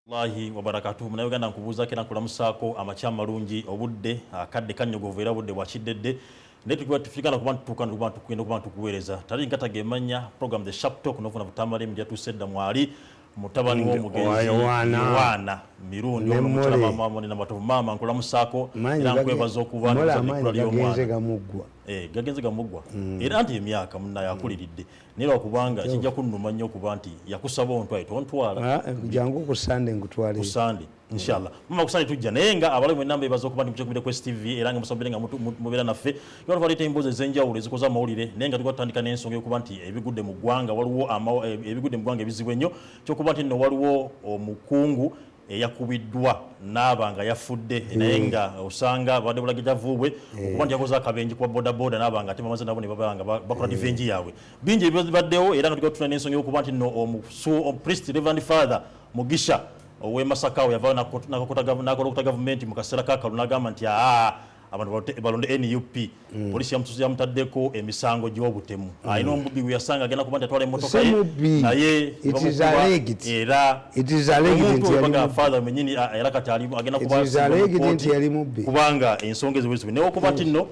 Allahi wa barakatuh muna Uganda nkubuuza kera nkulamusaako amakya malungi obudde akadde kannyogovu era obudde bwakiddedde naye tufikana kuba ntutuuka kuba tukugenda kuba tukuweereza tali nkata gemanya program the sharp talk nofuna Tamale Mirundi yatuusedda mwali mutabani w'omugenzi Wana Mirundi omukyala mama na matovu mama nkulamusaako era nkwebaza okuba n'okukula ly'omwana gagenze gamuggwa era nti emyaka munna yakuliridde naye lwakubanga kijja kunnuma nnyo okuba nti yakusaba ontwaye tontwala jangu ku Sunday ngutwale ku Sunday inshallah mama ku Sunday tujja naye nga abalamu enamba ebaza okuba nti mukyekubire ku STV era nga musobere nga mubeera naffe nga tuvaleta emboozi ez'enjawulo ezikoza amawulire naye nga tukatandika n'ensonga y'okuba nti ebigudde mu ggwanga waliwo ebigudde mu ggwanga ebizibu ennyo kyokuba nti nno waliwo omukungu yakubiddwa n'abanga yafudde naye nga osanga badde bulagija vuubwe okuba nti yakoze akabenje kwa bodaboda n'abanga ate bamaze nabo ne babanga bakola divenji yaabwe bingi ebibaddewo era nga tukatuna n'ensonga y'okuba nti nno priest Reverend Father Mugisha owe Masakawo yava n'akolokuta gavumenti mu kaseera kakalu n'agamba nti abantu balonde NUP polisi yamutaddeko emisango gy'obutemu ayina omubbi gwe yasanga agenda kuba nti atwala emmotoka ye naye era father menyini era kati agenda kubanga ensonga ezibuzibu naye okuba nti nno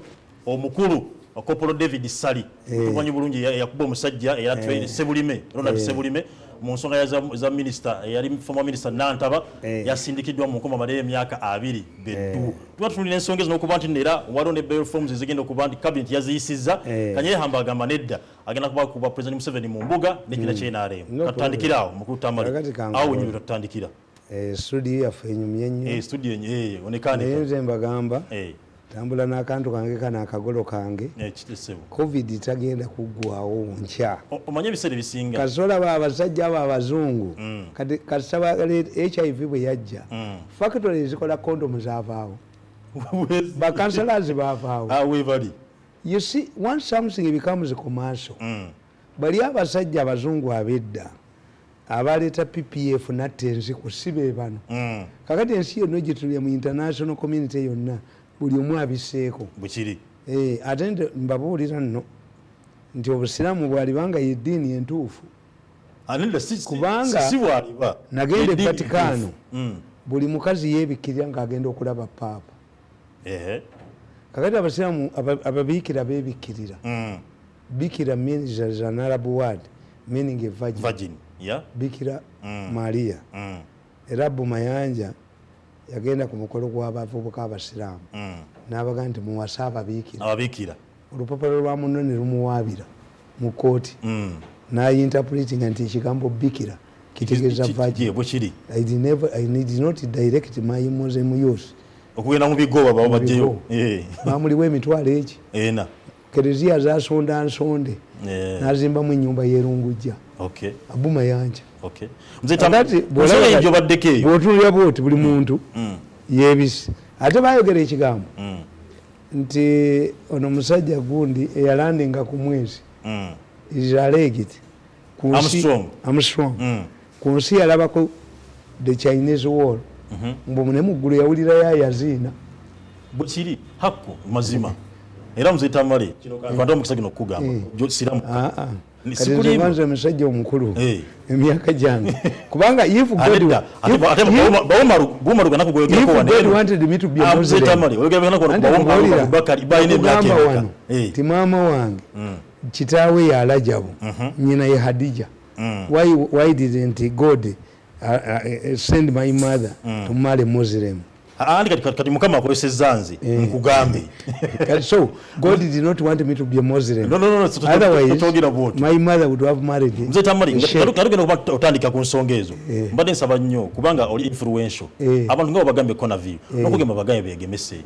omukulu Kopolo David Sali tumanyi bulungi yakuba omusajja era Sebulime Ronald Sebulime mu nsonga za minister yali former minister Nantaba yasindikiddwa mu nkoma male emyaka 2 beddu twatulina ensonga zino okuba nti era waliwo ne bail forms zigenda okuba nti cabinet yaziyisizza Kanye hamba agamba nedda agenda kuba president Museveni mu mbuga nekina kyenaremu tatandikirawo mukulu Tamale awo nyinyi tatandikira studio yaffe enyumye nnyo studio yenye onekane nze mbagamba tambula n'akantu kange kana akagolo kange covid tagenda kuggwawo nkya omanye ebiseera bisinga kasola abasajja abo abazungu kati kasaba HIV bwe yajja factory ezikola kondomu zaavaawo bakansalazi baavaawo webali you see once something becomes commercial bali abasajja abazungu abedda abaleeta PPF nattenzi kusibe bano kakati ensi yonna gitulya mu international community yonna buli omu abiseeko bukiri ate mbabuulira nno nti obusiraamu bwalibanga yeddiini entuufu kubanga nagenda e Vatikano buli mukazi yeebikkirira ng'agenda okulaba paapa kakati abasiraamu ababiikira beebikkirira bikira means an Arab word meaning a virgin bikira Maria era Abu Mayanja yagenda ku mukolo gw'abavubuka abasiraamu n'abaga nti muwasa ababiikira olupapula lwa muno ne lumuwaabira mu kooti n'ayinterpretinga nti ekigambo bikira kitegeeza virgin I did not direct my Muslim youth okugenda mu bigoba babajjeyo bamuliwo emitwalo egi kereziya zasonda nsonde n'azimbamu ennyumba yerungujja Abu Mayanja bw'otuulira bwoti buli muntu yeebise ate bayogera ekigambo nti ono musajja gundi eyalandinga ku mwezi is alleged Armstrong ku nsi yalabako the Chinese wall mbu ne muggulu yawulira yayaziina bukiri hakko mazima era muzee Tamale abantu omukisa gino okugamba siramu kati nze omusajja omukulu emyaka gyange kubanga if God wanted me to be a Muslim ti maama wange kitaawe ya Rajabu nyina ye Hadija why didn't God send my mother to marry Muslim kati mukama akozesezza nze nkugambe so God did not want me to be a Muslim no otherwise my mother would have married mzee Tamale ngalugenda otandika ku nsonga ezo mbadde nsaba nnyo kubanga oli influential abantu ngabo bagambe kona view nokugamba bagambe begemese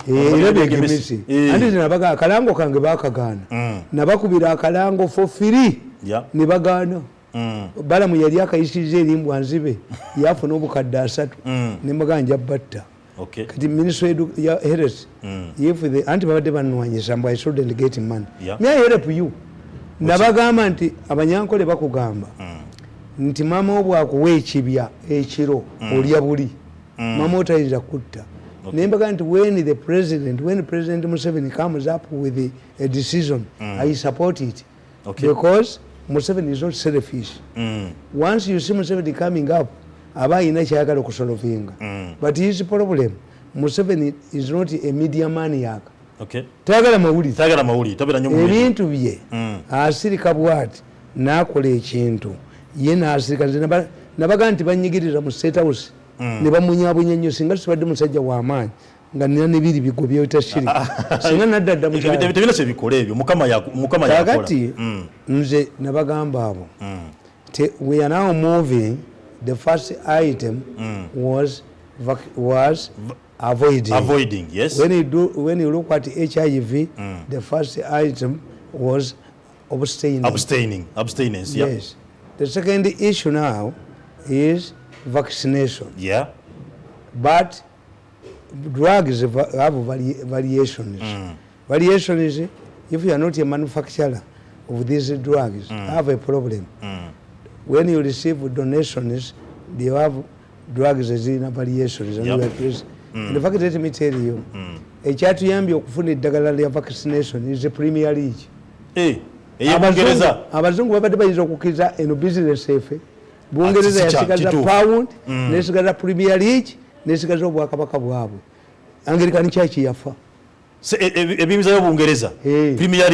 andi nabaga akalango kange bakagaana nabakubira akalango for free ne bagaana balamu yali akayisiriza erimbwa nzibe yafuna obukadde 3 ne mbaganja batta kati ministry ya health if the antibiotic banwanyisa mbu I shouldn't get money may I help you nabagamba nti abanyankole bakugamba nti mama obwa akuwa ekibya ekiro olya buli mama otayinza kutta nembaga nti when President Museveni comes up with a decision I support it because Museveni is not selfish once you see Museveni coming up aba ina kyayagala okusolvinga but his problem Museveni is not a media maniac. Okay. Tayagala mawulire. Tayagala mawulire. Tabera nnyo mawulire. Ebintu bye asirika bwati nakola ekintu ye nasirika nabaga nti banyigirira mu State House ne bamunyabunya nnyo singa sibadde musajja w'amaanyi nga nina n'ebiri bigobyo bitashirika singa naddadda mu kyalo ebyo se bikola ebyo mukama yakola kakati nze nabagamba abo we are now moving. The first item was avoiding. Yes. When you look at HIV, the first item was abstaining. Yeah. Yes. The second issue now is vaccination. Yeah. But drugs have variations. Variations, if you are not a manufacturer of these drugs, have a problem. When you receive donations, they have drugs in variations. In fact, let me tell you, a chatuyambi okufuna eddagala lya vaccination is a Premier League. Abazungu babadde bayinza okukkiriza eno business efe Bungereza yasigaza pound nesigaza Premier League nesigaza obwakabaka bwabwe. Anglican Church yafa. Ebimiza y'Obungereza Premier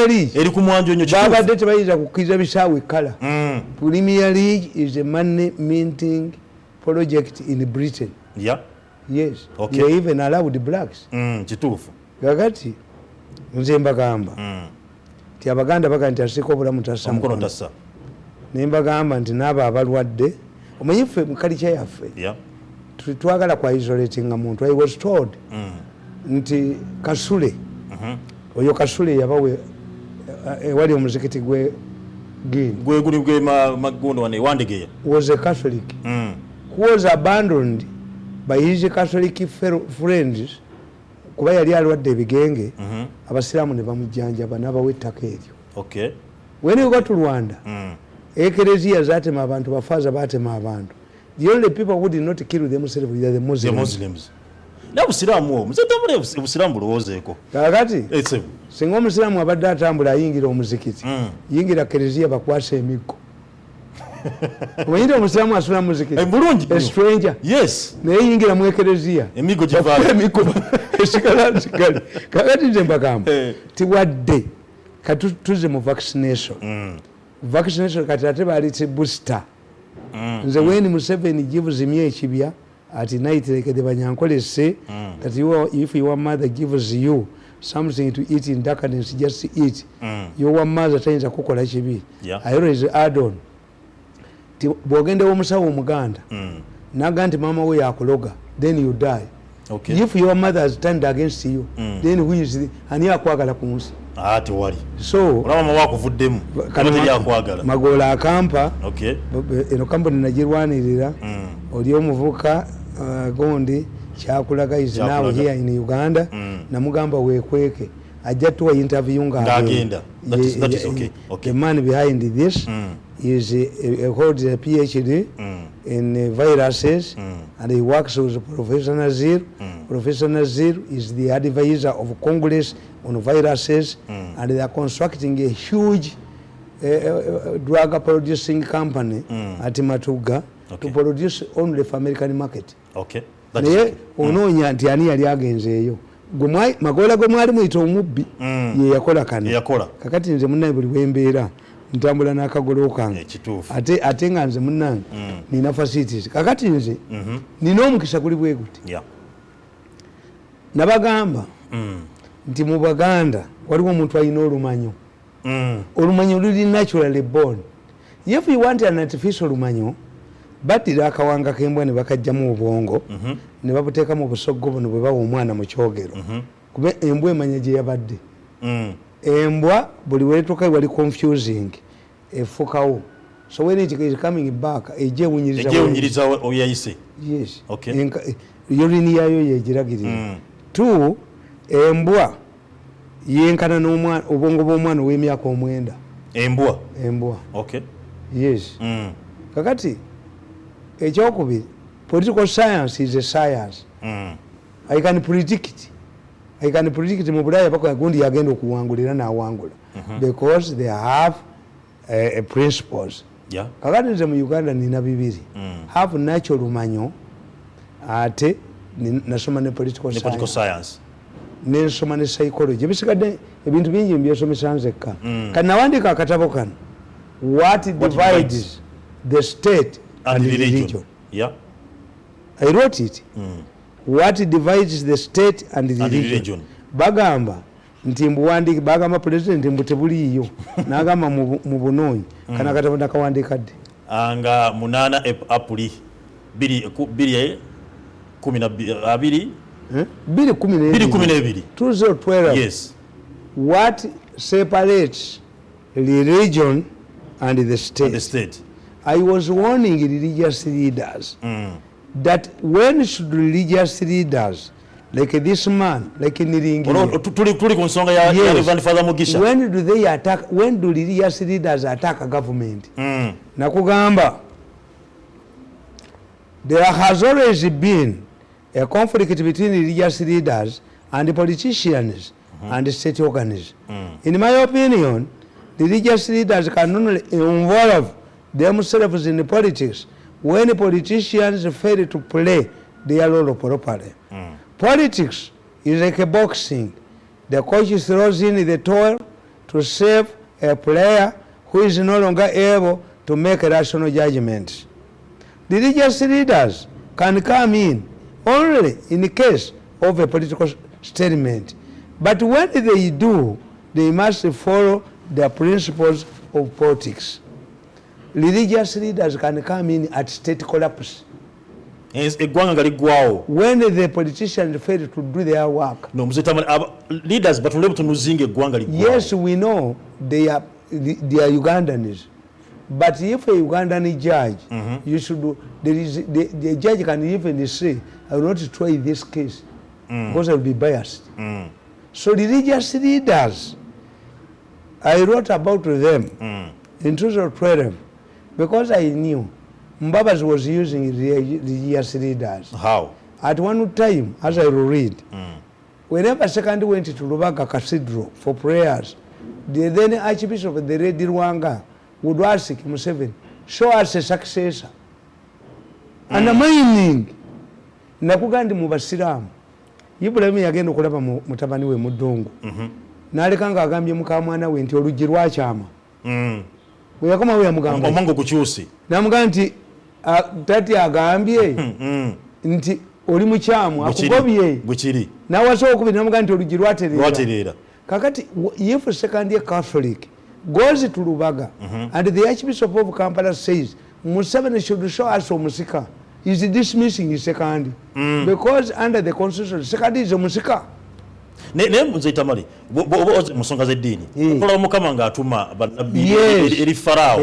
League eri ku mwanjo nnyo kituufu babadde tebayinza kukkiriza bisaawe kala. Premier League is a money minting project in Britain. Yeah. Yes. Okay. They even allowed blacks. Kituufu. Kakati nze mbagamba ti Abaganda baga nti asika obulamu tassa omukono tassa. Ne mbagamba nti n'abo abalwadde omanyi ffe mu culture yaffe twagala kwa isolatinga muntu. I was told nti Kasule oyo Kasule yabawe wali omuzikiti gwe guli gwe magondo wane Wandegeya was a Catholic who was abandoned by his Catholic friends kuba yali alwadde ebigenge abasiraamu ne bamujjanjaba n'abawa ettaka eryo. Okay. When you go to Rwanda ekereziya zatema abantu bafaaza batema abantu. The only people who did not kill themselves were the Muslims. N'Obusiraamu muzetambula Obusiraamu bulowoozeeko. Kakati singa Omusiraamu abadde atambula ayingira omuzikiti yingira kereziya bakwasa emiggo. Omanyi Omusiraamu asula mu muzikiti bulungi a stranger. Yes. Naye yingira mu ekereziya emiggo givaayo esigala. Kakati nze mbagamba tiwadde katuze mu vaccination. Vaccination kati ate baalitse booster. Nze when Museveni gives me ekibya at night like the Banyankole say that if your mother gives you something to eat in darkness, just eat. Your mother tayinza kukola kibi. I always add on. Bwogende omusawo Omuganda naga nti mama we yakuloga, then you die. Okay. If your mother has turned against you, then who is ani akwagala ku nsi? Tewali. So olaba wakuvuddemu kanali akwagala Magola akampa. Okay. Eno kampuni nagirwanirira oli omuvuka gondi kyakulaga is now here in Uganda namugamba wekweke ajja tuwa interview ngagenda. That is okay. The man behind this is holds a PhD in viruses and he works with Professor Nazir. Professor Nazir is the advisor of Congress on viruses and they are constructing a huge drug producing company at Matuga to produce only for American market. Okay. Naye onoonya nti ani yali agenze eyo Magola gwe mwali muyita omubbi ye yakola kano. Kakati nze munnaye buli bwembeera ntambula n'akagolo kange ate nga nze munnange nina facilities. Kakati nze nina omukisa guli bwe guti nabagamba nti mu Baganda waliwo omuntu alina olumanyo. Olumanyo luli naturally born. If you want an artificial olumanyo baddira akawanga k'embwa ne bakajjamu obwongo ne babuteeka mu busoggo buno bwe bawa omwana mu kyogero kuba embwa emanya gye yabadde. Embwa buli weetuuka wali confusing efukawo. So when it is coming back ejewunyiriza oyayise. Yes. Okay. Yorini yayo yegiragirira. Two, embwa yenkana n'omwana obwongo bw'omwana ow'emyaka 9. Embwa. Okay. Yes. Kakati ekyokubiri political science is a science. I can predict mu Bulaaya bako gundi yagenda okuwangulira n'awangula because they have principles Yeah. Kakati nze mu Uganda nina bibiri. Have natural lumanyo ate nasoma ne political science. Nensoma ne psychology. Bisigadde ebintu bingi mbyesomesa nzekka. Kanawandika akatabo kano. What divides the state and the religion. Yeah. I wrote it. What divides the state and the religion. Bagamba nti mbuwandiki bagamba president mbutebuliyo nagamba mu bunonyi kana katabo nakawandika dde anga 8 April 2012 2012. Yes. What separates religion and the state? I was warning religious leaders that when should religious leaders like this man, like Niringi, when do they attack? When do religious leaders attack a government? Nakugamba, there has always been a conflict between religious leaders and the politicians and the state organs. In my opinion, the religious leaders can only involve themselves in the politics when the politicians fail to play their role properly. Politics is like a boxing. The coach throws in the towel to save a player who is no longer able to make rational judgments. The religious leaders can come in only in the case of a political statement. But when they do, they must follow the principles of politics. Religious leaders can come in at state collapse. When the politicians fail to do their work. Leaders, but yes, we know they are Ugandans. But if a Ugandan judge, you should do, the judge can even say, I will not try this case because I will be biased. So the religious leaders, I wrote about them in 2012 because I knew Mbabas was using religious leaders. How? At one time, as I will read, whenever Second went to Rubaga Cathedral for prayers, the then Archbishop of the Red Rwanga would ask Museveni, show us a successor. Undermining. Nakugandi mu Basiramu. Ibrahim yagenda okulaba mutabani we Mudongo. Nalekanga agambye mukamwana we nti oluggi lwakyama. Bwe yakoma we yamugamba. Omongo kukyusi. Namugamba nti tati agambye nti oli mukyamu akugobye. Bukiri. Nawasooka okubiri namugamba nti oluggi lwatereera. Kakati if second year Catholic goes to Rubaga and the Archbishop of Kampala says Museveni should show us omusika, is dismissing his second because under the constitution second is omusika. Nze Tamale musonga z'eddiini okola mukama ng'atuma eri Farao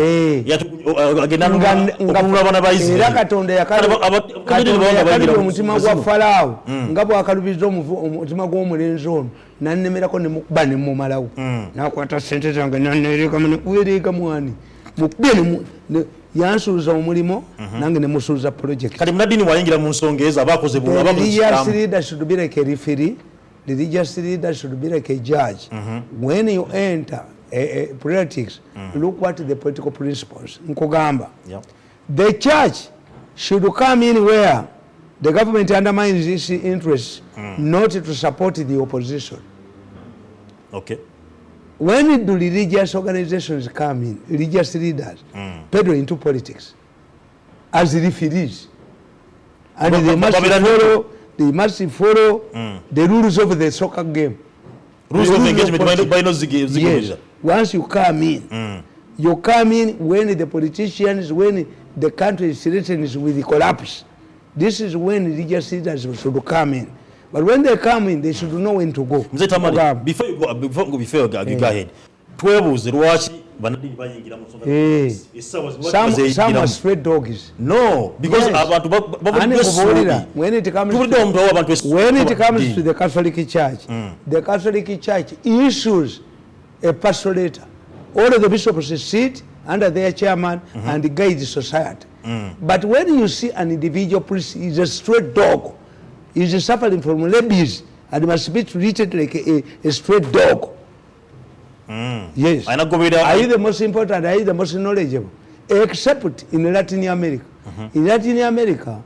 agenda okulula abaana ba Isirayiri era Katonda yakalubya omutima gwa Farao nga bw'akalubiza omutima gw'omulenzi ono nannemerako ne mukuba ne mumalawo nakwata ssente zange nanneereka weereka mwani mukube yansuuza omulimo nange ne musuuza project. Kati munaddiini wayingira mu nsonga ezo abakoze bw'aba should be like a referee. The religious leader should be like a judge. When you enter politics, look what the political principles. Nkugamba. The church should come in where the government undermines its interests, not to support the opposition. Okay. When do religious organizations come in, religious leaders, peddle into politics as referees? And they must follow the rules of the soccer game. Rules of engagement by no zig. Yes. Once you come in, you come in when the politicians, when the country is threatened with the collapse. This is when religious leaders should come in. But when they come in, they should know when to go. Before you go ahead, 12 lwaki banadini bayingira mu nsonga some are straight dogs. No, because abantu when it comes to the Catholic Church, the Catholic Church issues a pastorate. All of the bishops sit under their chairman and guide the society. But when you see an individual priest, he's a straight dog. He's suffering from rabies and must be treated like a straight dog. Yes. Are you the most important? Are you the most knowledgeable? except in Latin America. In Latin America,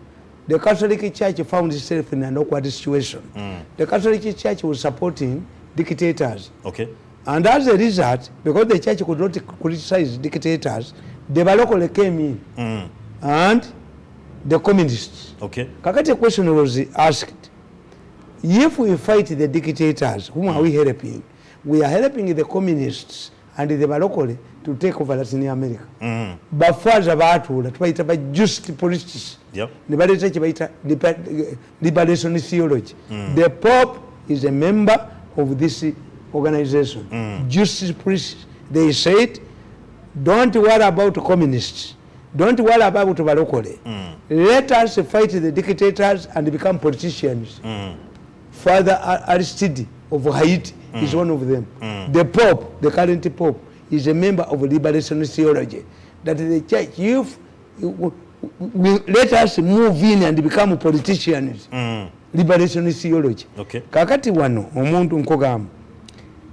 the Catholic Church found itself in an awkward situation. The Catholic Church was supporting dictators. Okay. And as a result, because the church could not criticize dictators, the Balokole came in and the communists. Okay. Kakati question was asked, if we fight the dictators, whom are we helping? We are helping the communists and the Balokole to take over Latin America. Bafaza batula tubaita ba just politics. Yep. Nibaleta kibaita liberation theology. The Pope is a member of this organization. Justice priests, they said, don't worry about communists. Don't worry about Balokole. Let us fight the dictators and become politicians. Father Aristide of Haiti is one of them. The Pope, the current Pope, is a member of liberation theology. That the church, if let us move in and become politicians, liberation theology. Okay. Kakati wano, omuntu nkogamba,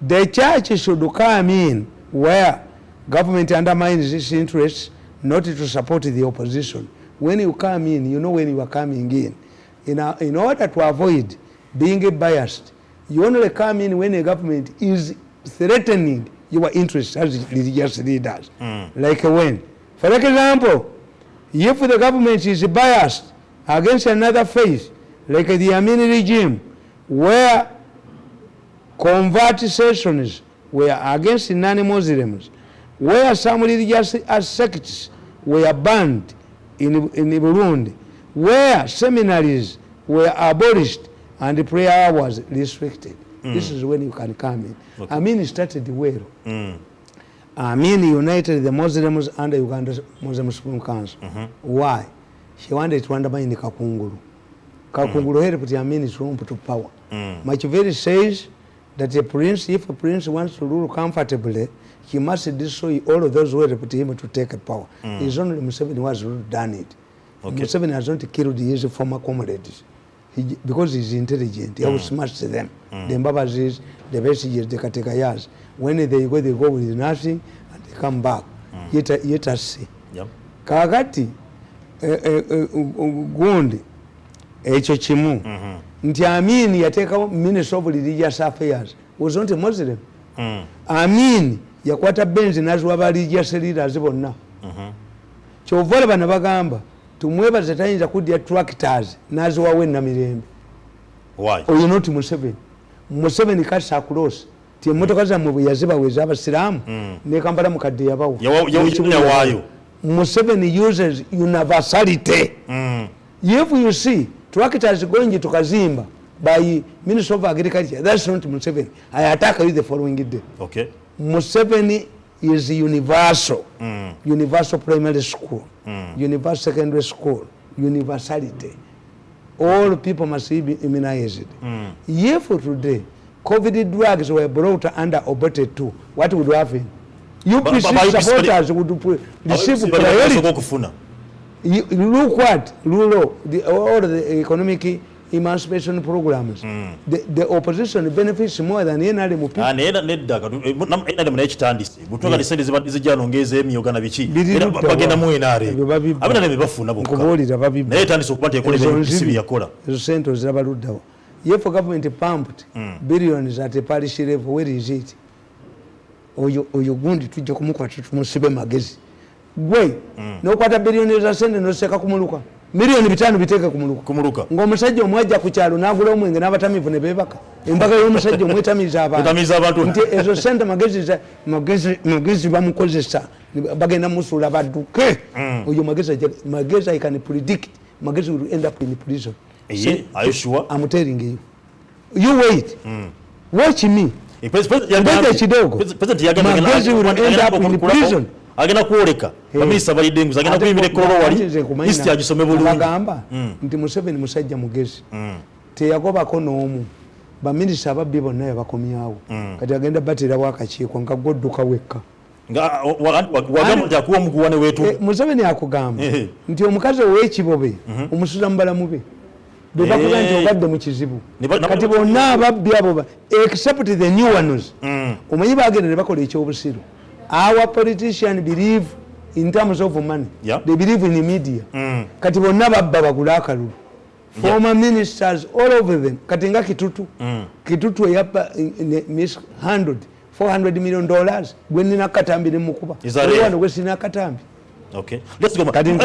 the church should come in where government undermines its interests, not to support the opposition. When you come in, you know when you are coming in. In order to avoid being biased, you only come in when a government is threatening your interests as religious leaders. Like when? For example, if the government is biased against another faith, like the Amin regime, where convert sessions were against non-Muslims, where some religious sects were banned in Burundi, where seminaries were abolished and prayer was restricted. This is when you can come in. Okay. Amin started well. Amin united the Muslims under Uganda Muslim Supreme Council. Why? She wanted to undermine Kakunguru. Kakunguru helped Amin to power. Machiavelli says that if a prince wants to rule comfortably, he must destroy all of those who helped him to take power. It's only Museveni who has done it. Okay. Museveni has not killed his former comrades. Because he's intelligent, he outsmarts them. The Mbabazis, the Vestiges, the Katekayas. When they go with nothing and they come back. Yet us see. Kakati Gundi Echo Chimu. Nti Amin yateka Minister of Religious Affairs was not a Muslim. Amin yakwata benzi naziwa religious leaders bonna. Chovola bana bagamba tumwebaza tayinza kudya tractors naziwa wenna mirembe. Why? Oyo not Museveni. Museveni kasa across. Ti motoka za mwe yaziba weza abasiramu ne Kampala mukadde yabawo. Yawayo. Museveni uses universality. If you see tractors going to Kazimba by Minister of Agriculture, that's not Museveni. I attack you the following day. Okay. Museveni is universal. Universal primary school, universal secondary school, universality. All people must be immunized. If today COVID drugs were brought under Obote 2, what would happen? You supporters would receive priority. Look what all the economic emancipation programs. The opposition benefits more than any other people. And if government pumped billions at a parish level, where is it? Or you wounded to Jokumuka to Musibe Magazine. Gwe no kwata billions za sente no seka kumuluka milioni 5 biteka kumuluka ngomusajja omwaja ku kyalo nagula omwenge n'abatamivu ne bebaka embaga y'omusajja omwetamiza abantu nti ezo sente magezi bamukozesa bagenda musula badduke oyo magezi I can predict magezi will end up in prison. Are you sure? I'm telling you. You wait. Watch me. Magezi will end up in prison. Agenda kuoleka bamisa balide nguza agenda kuyimira kololo wali list agisome bulungi bagamba nti Museveni musajja mugezi teyagobako n'omu baminisa ababbi bonna yabakomyawo kati agenda batira wakakiiko nga godduka wekka wagamba akuwa muguwane wetu Museveni akugamba nti omukazi ow'ekibobe omusuza mu balamu be bebakuba nti obadde mu kizibu kati bonna ababbi abo except the new ones omanyi bagenda ne bakola ekyobusiru. Our politicians believe in terms of money. Yeah. They believe in the media. Kati bonna babba bagula akalulu. Former ministers, all over them. Katinga Kitutu. Kitutu yapa mishandled $400 million. When nina katambi ni mukuba. Is that right? When sina katambi. Okay. Let's go. Even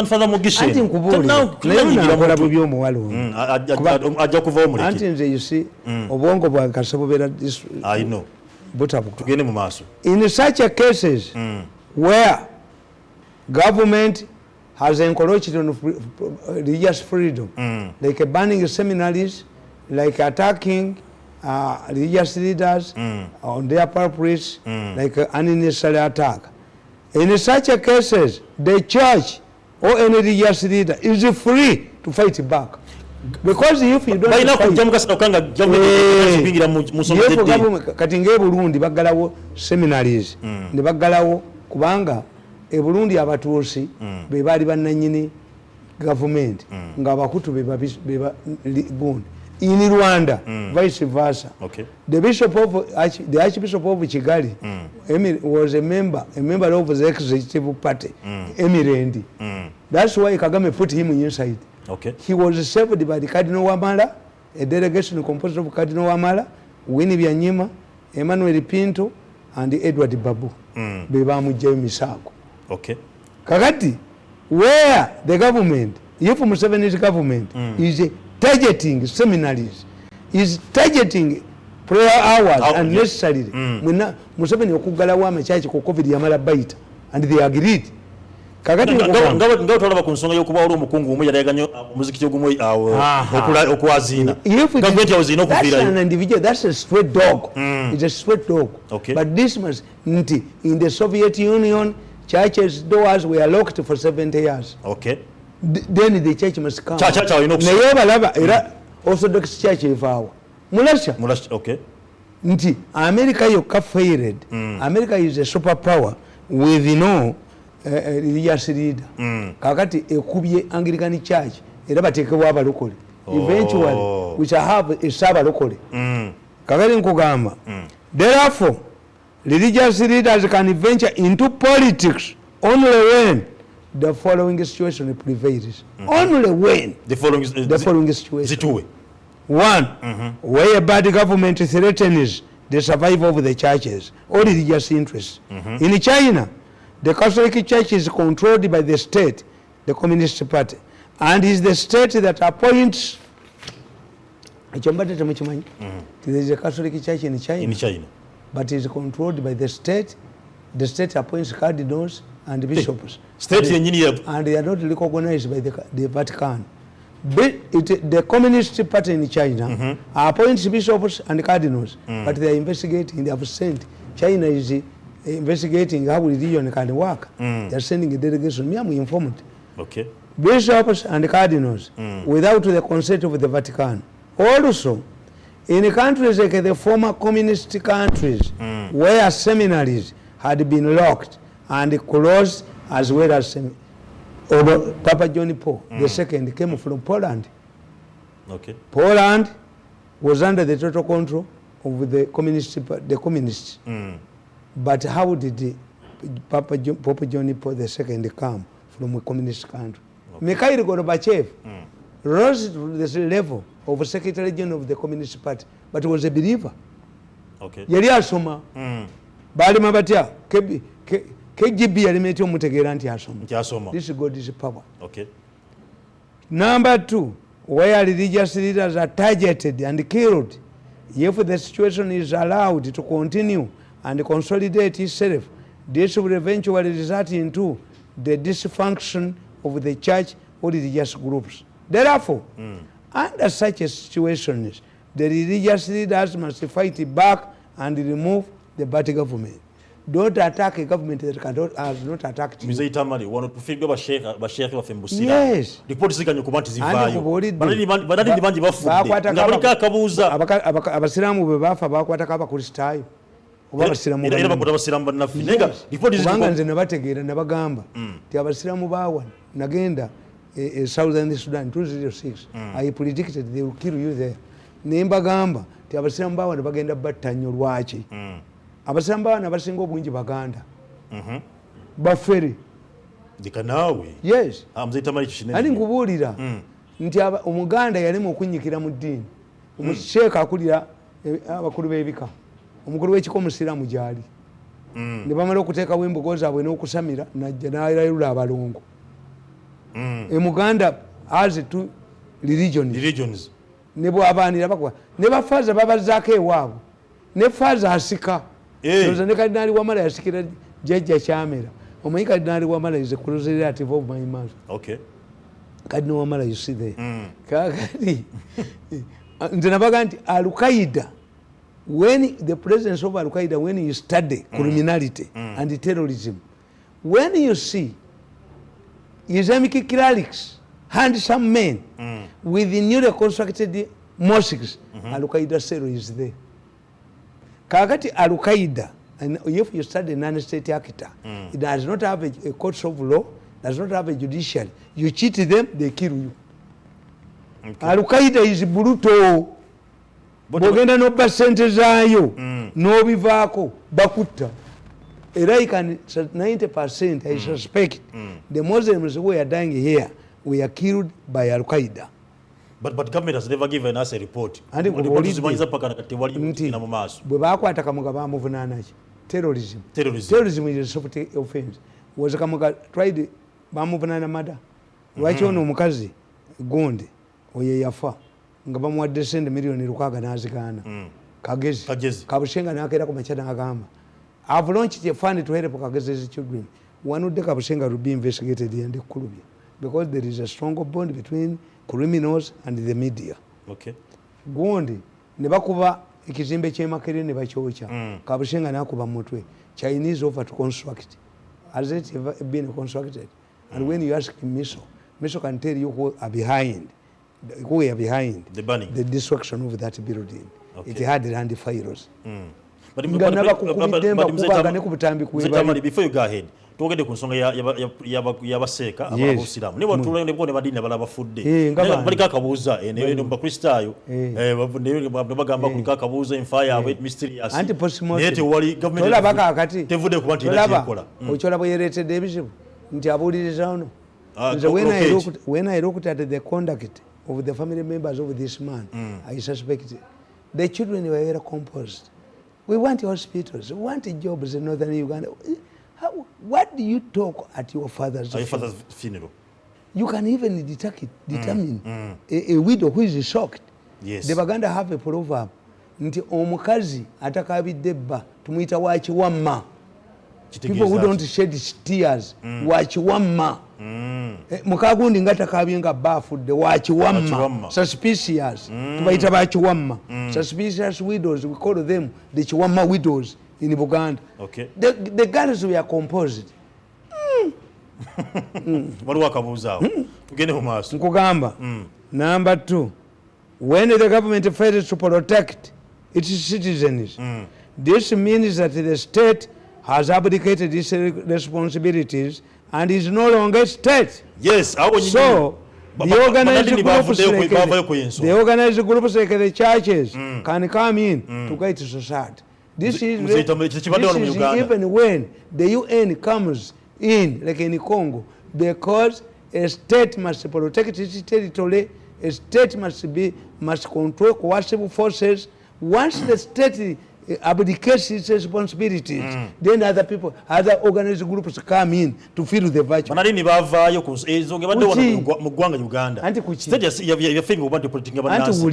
further Mugisha. Anti nkubuli. Nakola bubyo muwalo. Ajja kuva omuleke. Anti nze you see obwongo bwa kasabobera this. I know. Tugende mu maaso. In such a cases where government has encroached on religious freedom, like banning seminaries, like attacking religious leaders on their purpose, like unnecessary attack. In such a cases, the church or any religious leader is free to fight back. Because if you don't fight, kati nge Burundi bagalawo seminaries, ne bagalawo kubanga e Burundi abatuusi be bali bannanyini government nga abakutu be gundi. In Rwanda, vice versa. Okay. The Archbishop of Kigali was a member of the executive party, Emirendi. That's why Kagame put him inside. Okay. He was served by the Cardinal Wamala, a delegation composed of Cardinal Wamala, Winnie Byanyima, Emmanuel Pinto, and Edward Babu. Bebamujeyo Misago. Okay. Kakati, where the government, if Museveni's government is targeting seminaries, is targeting prayer hours unnecessarily. Museveni okugalawo amakyaki ku COVID yamala bayita, and they agreed. Kakati nga tolaba ku nsonga y'okuba waliwo omukungu omu yalaganya omuzikiti ogumu okwaziina. Government yawuzina okuviirayo. That's an individual, that's a straight dog. It's a straight dog. Okay. But this must, in the Soviet Union, churches' doors were locked for 70 years. Okay. Then the church must come. Church naye balaba era Orthodox Church evaawa. Mulasha. Okay. Nti America yokka failed. America is a superpower with religious leader. Kakati ekubye Anglican Church era bateekebwa abalokole. Eventually we shall have a sabalokole. Kakati nkugamba. Therefore, religious leaders can venture into politics only when the following situation prevails. Only when the following situation. One, where a bad government threatens the survival of the churches or religious interests. In China, the Catholic Church is controlled by the state, the Communist Party, and is the state that appoints. There is a Catholic Church in China. But it is controlled by the state. The state appoints cardinals and bishops. State and they are not recognized by the Vatican. The Communist Party in China appoints bishops and cardinals, but they are investigating. They have sent. China is investigating how religion can work. They are sending a delegation. Me, I'm informed. Okay. Bishops and cardinals without the consent of the Vatican. Also, in countries like the former communist countries, where seminaries had been locked and closed, as well as Papa John Paul II came from Poland. Okay. Poland was under the total control of the communists. But how did Papa John Paul II come from a communist country? Mikhail Gorbachev rose to this level of Secretary General of the Communist Party, but was a believer. Okay. Yali asoma. Balima batya KGB yalimeti omutegeera nti asoma. This God is power. Okay. Number two, where religious leaders are targeted and killed, if the situation is allowed to continue and consolidate itself, this will eventually result into the dysfunction of the church or religious groups. Therefore, under such a situation, the religious leaders must fight back and remove the bad government. Don't attack a government that has not attacked you. Mzee Tamale, wanatufirwa bashekhe bafembusira. Yes. Ripoti zikanye kubanti zivayo. Badali ndibanji bafudde. Ngabalika akabuuza. Abasiramu bwe bafa bakwatako abakristaayo. Oba abasiramu. Era bakwata abasiramu bannafi. Nenga ripoti zikanye. Kubanga nze nabategeera nabagamba nti abasiramu baawa nagenda Southern Sudan 206. I predicted they will kill you there. Nembagamba nti abasiramu baawa bagenda batta nnyo lwaki. Abasiramu baawa nabasinga obungi Baganda. bafere dikanawe yes mzee Tamale kishinene ani ngubuulira nti omuganda yalema okunyikira mu ddiini omusheeka akulira abakulu b'ebika omukulu w'ekiko omusiraamu gyali ne bamala okuteekawo embogo zaabwe n'okusamira najja n'ayayulula abalongo muganda has two religions ne bwabaanira bakuba ne bafaaza babazaako ewaabwe ne faaza asika oza ne kadinaali wamala yasikira jjajja kyamera omanyi kadinaali wamala is a close relative of my mother kadinaali wamala you see there kakati nze nabaga nti Al-Qaeda when the presence of Al-Qaeda when you study criminality and terrorism when you see Islamic clerics handsome men with the newly constructed mosques Al-Qaeda cell is there kakati Al-Qaeda and if you study non-state actor it does not have a court of law does not have a judiciary you cheat them they kill you Al-Qaeda is brutal bogenda n'obba sente zaayo n'obivaako bakutta era 90% I suspect the Muslims who are dying here were killed by Al-Qaeda. But government has never given us a report. Bwe baakwata Kamuga bamuvunaana ki? Terrorism is a soft offense. Was Kamuga tried bamuvunaana mada? Lwaki ono omukazi gundi oyo yafa nga bamuwadde sente miliyoni 6 n'azikaana Kagezi Kabushenga n'akeera ku makya n'agamba I've launched a fund to help Kagezi's children. Wanudde Kabushenga to be investigated and Kulubya because there is a strong bond between criminals and the media. Gundi ne bakuba ekizimbe ky'Emakerere ne bakyokya Kabushenga n'akuba mutwe Chinese offer to construct. Has it ever been constructed? And when you ask Miso can tell you who are behind the burning, the destruction of that building. It had land fires. Before you go ahead, tugende ku nsonga y'abaseeka ab'abusiraamu niba tulole ne bone badini abalabafudde baliko akabuuza ne bakristaayo bagamba kuliko akabuuza enfa yaabwe mysterious naye tewali gavumenti tevudde kuba nti era kyekola okyola bwe yereetedde ebizibu nti abuuliriza ono when I looked at the conduct of the family members of this man I suspect the children were very composed. We want hospitals, we want jobs in northern Uganda. What do you talk at your father's funeral? You can even determine a widow who is shocked. Yes. The Baganda have a proverb nti omukazi atakabidde bba tumuyita wakiwamma. People who don't shed tears wakiwamma. Mukagundi nga takabye nga bafudde wakiwamma. Suspicious tubayita bakiwamma. Suspicious widows we call them the Chiwamma widows in Uganda. The girls were composed. Waliwo akabuuzaawo tugende mu maaso nkugamba number 2 when the government fails to protect its citizens this means that the state has abdicated its responsibilities and is no longer state. Yes, so the organized groups like the churches can come in to guide society. This is even when the UN comes in, like in Congo, because a state must protect its territory, a state must control coercive forces. Once the state abdicates its responsibilities, then other organized groups come in to fill the vacuum. Manalini bavaayo ku ezo nge badde mu ggwanga Uganda. State ya femi obante politiki abanasi.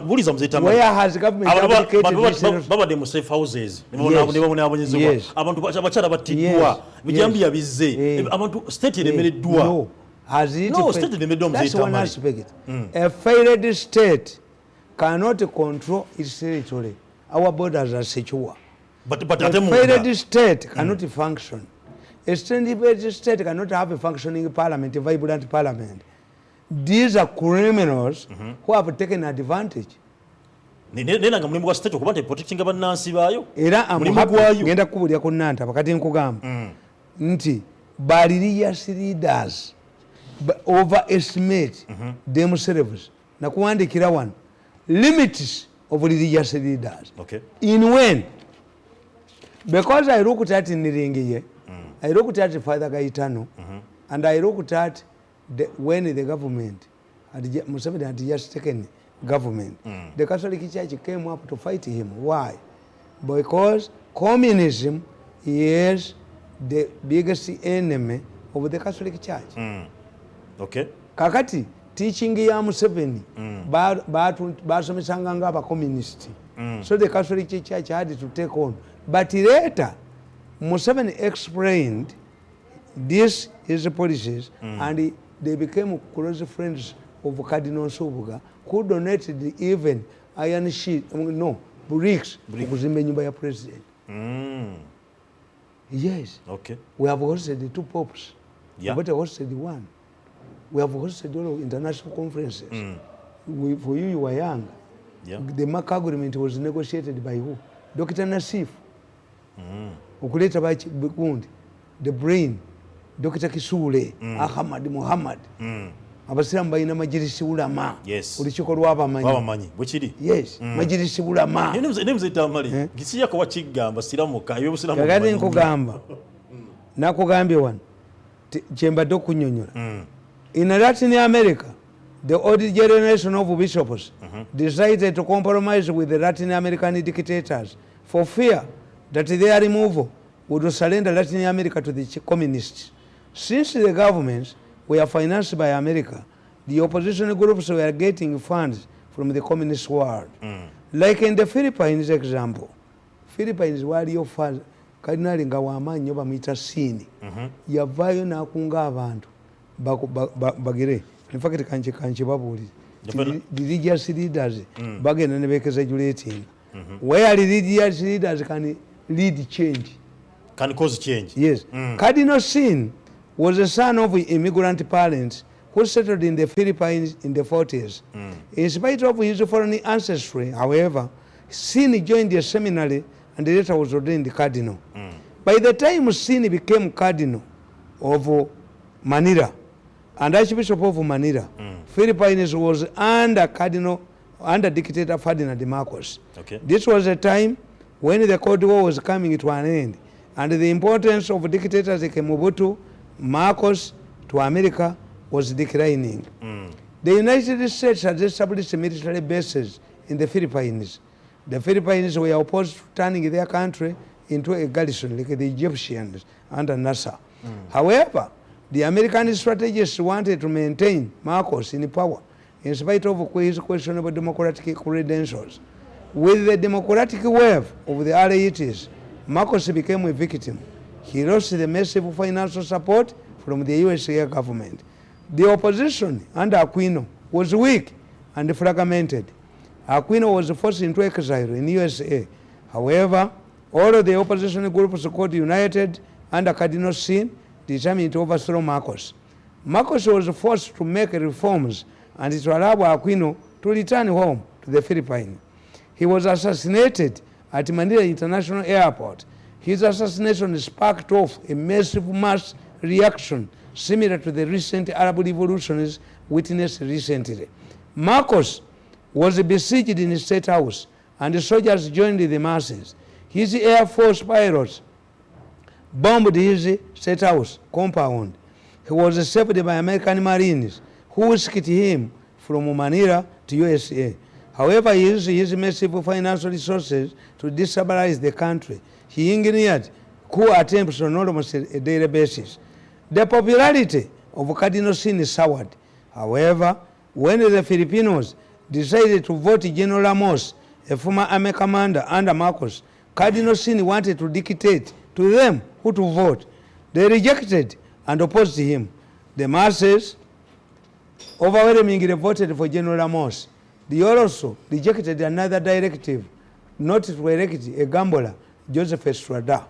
Buliza mzee Tamale. Where has government abdicated? Baba de safe houses. Nebona abonyezebwa. Abantu abakyala batiddwa. Bijambi yabize. Abantu state eremereddwa. No. Has it? No, state eremereddwa mzee Tamale. A failed state cannot control its territory. Our borders are secure. But a failed state cannot function. A failed state cannot have a functioning parliament, a vibrant parliament. These are criminals who have taken advantage. Nenanga mulimu gwa state okuba protecting bannansi baayo. Era ngenda kubulya ku Nanta pakati nkugamba nti religious leaders overestimate themselves. Nakuwandikira wano limits of religious leaders. In when? Because I looked at in Niringiye, I looked at Father Gaetano, and I looked at when the government, Museveni had just taken government, the Catholic Church came up to fight him. Why? Because communism is the biggest enemy of the Catholic Church. Okay. Kakati teaching ya Museveni basomesanga nga aba communist. So the Catholic Church had to take on. But later Museveni explained this is the policies, and they became close friends of Cardinal Sobuga, who donated even iron sheet, bricks kuzimba nyumba ya president. Yes. Okay. We have hosted the 2 popes. Yeah. But hosted the 1. We have hosted all international conferences. For you were young. Yeah. The MAC agreement was negotiated by who? Dr. Nassif. Ukuleta Bukundi. The brain. Dr. Kisule. Ahmad Muhammad. Abasiramu balina majirisi ulama. Yes. Olukiiko lw'abamanyi. Babamanyi. Bwekiri? Yes. Majirisi ulama. Names Tamale. Gisiya ko wakigamba siramuka ebyobusilamu. Kakati nkugamba. Nakugambye wano. Kyembadde okunyonyola. In Latin America, the old generation of bishops decided to compromise with the Latin American dictators for fear that their removal would surrender Latin America to the communists. Since the governments were financed by America, the opposition groups were getting funds from the communist world. Like in the Philippines example, Philippines waliyo funds kardinali nga wamaanyi nyo bamuyita Sini yavaayo n'akunga abantu bagere in fact kanche babuulire religious leaders bagenda ne bekezegulating where religious leaders can lead change, can cause change. Yes. Cardinal Sin was a son of immigrant parents who settled in the Philippines in the 40s. In spite of his foreign ancestry, however, Sin joined a seminary and later was ordained cardinal. By the time Sin became cardinal of Manila and Archbishop of Manila, Philippines was under dictator Ferdinand Marcos. Okay. This was a time when the Cold War was coming to an end, and the importance of dictators like Mobutu, Marcos to America was declining. The United States had established military bases in the Philippines. The Philippines were opposed to turning their country into a garrison like the Egyptians under Nasser. However, the American strategists wanted to maintain Marcos in power in spite of his questionable democratic credentials. With the democratic wave of the early 80s, Marcos became a victim. He lost the massive financial support from the USA government. The opposition under Aquino was weak and fragmented. Aquino was forced into exile in USA. However, all of the opposition groups got united under Cardinal Sin, determined to overthrow Marcos. Marcos was forced to make reforms and to allow Aquino to return home to the Philippines. He was assassinated at Manila International Airport. His assassination sparked off a massive mass reaction similar to the recent Arab revolutions witnessed recently. Marcos was besieged in the State House and the soldiers joined the masses. His Air Force pilots bombed his State House compound. He was saved by American Marines who whisked him from Manila to USA. However, he used his massive financial resources to destabilize the country. He engineered coup attempts on almost a daily basis. The popularity of Cardinal Sin soured. However, when the Filipinos decided to vote General Ramos, a former army commander under Marcos, Cardinal Sin wanted to dictate to them who to vote. They rejected and opposed him. The masses overwhelmingly voted for General Ramos. They also rejected another directive not to elect a gambler, Joseph Estrada.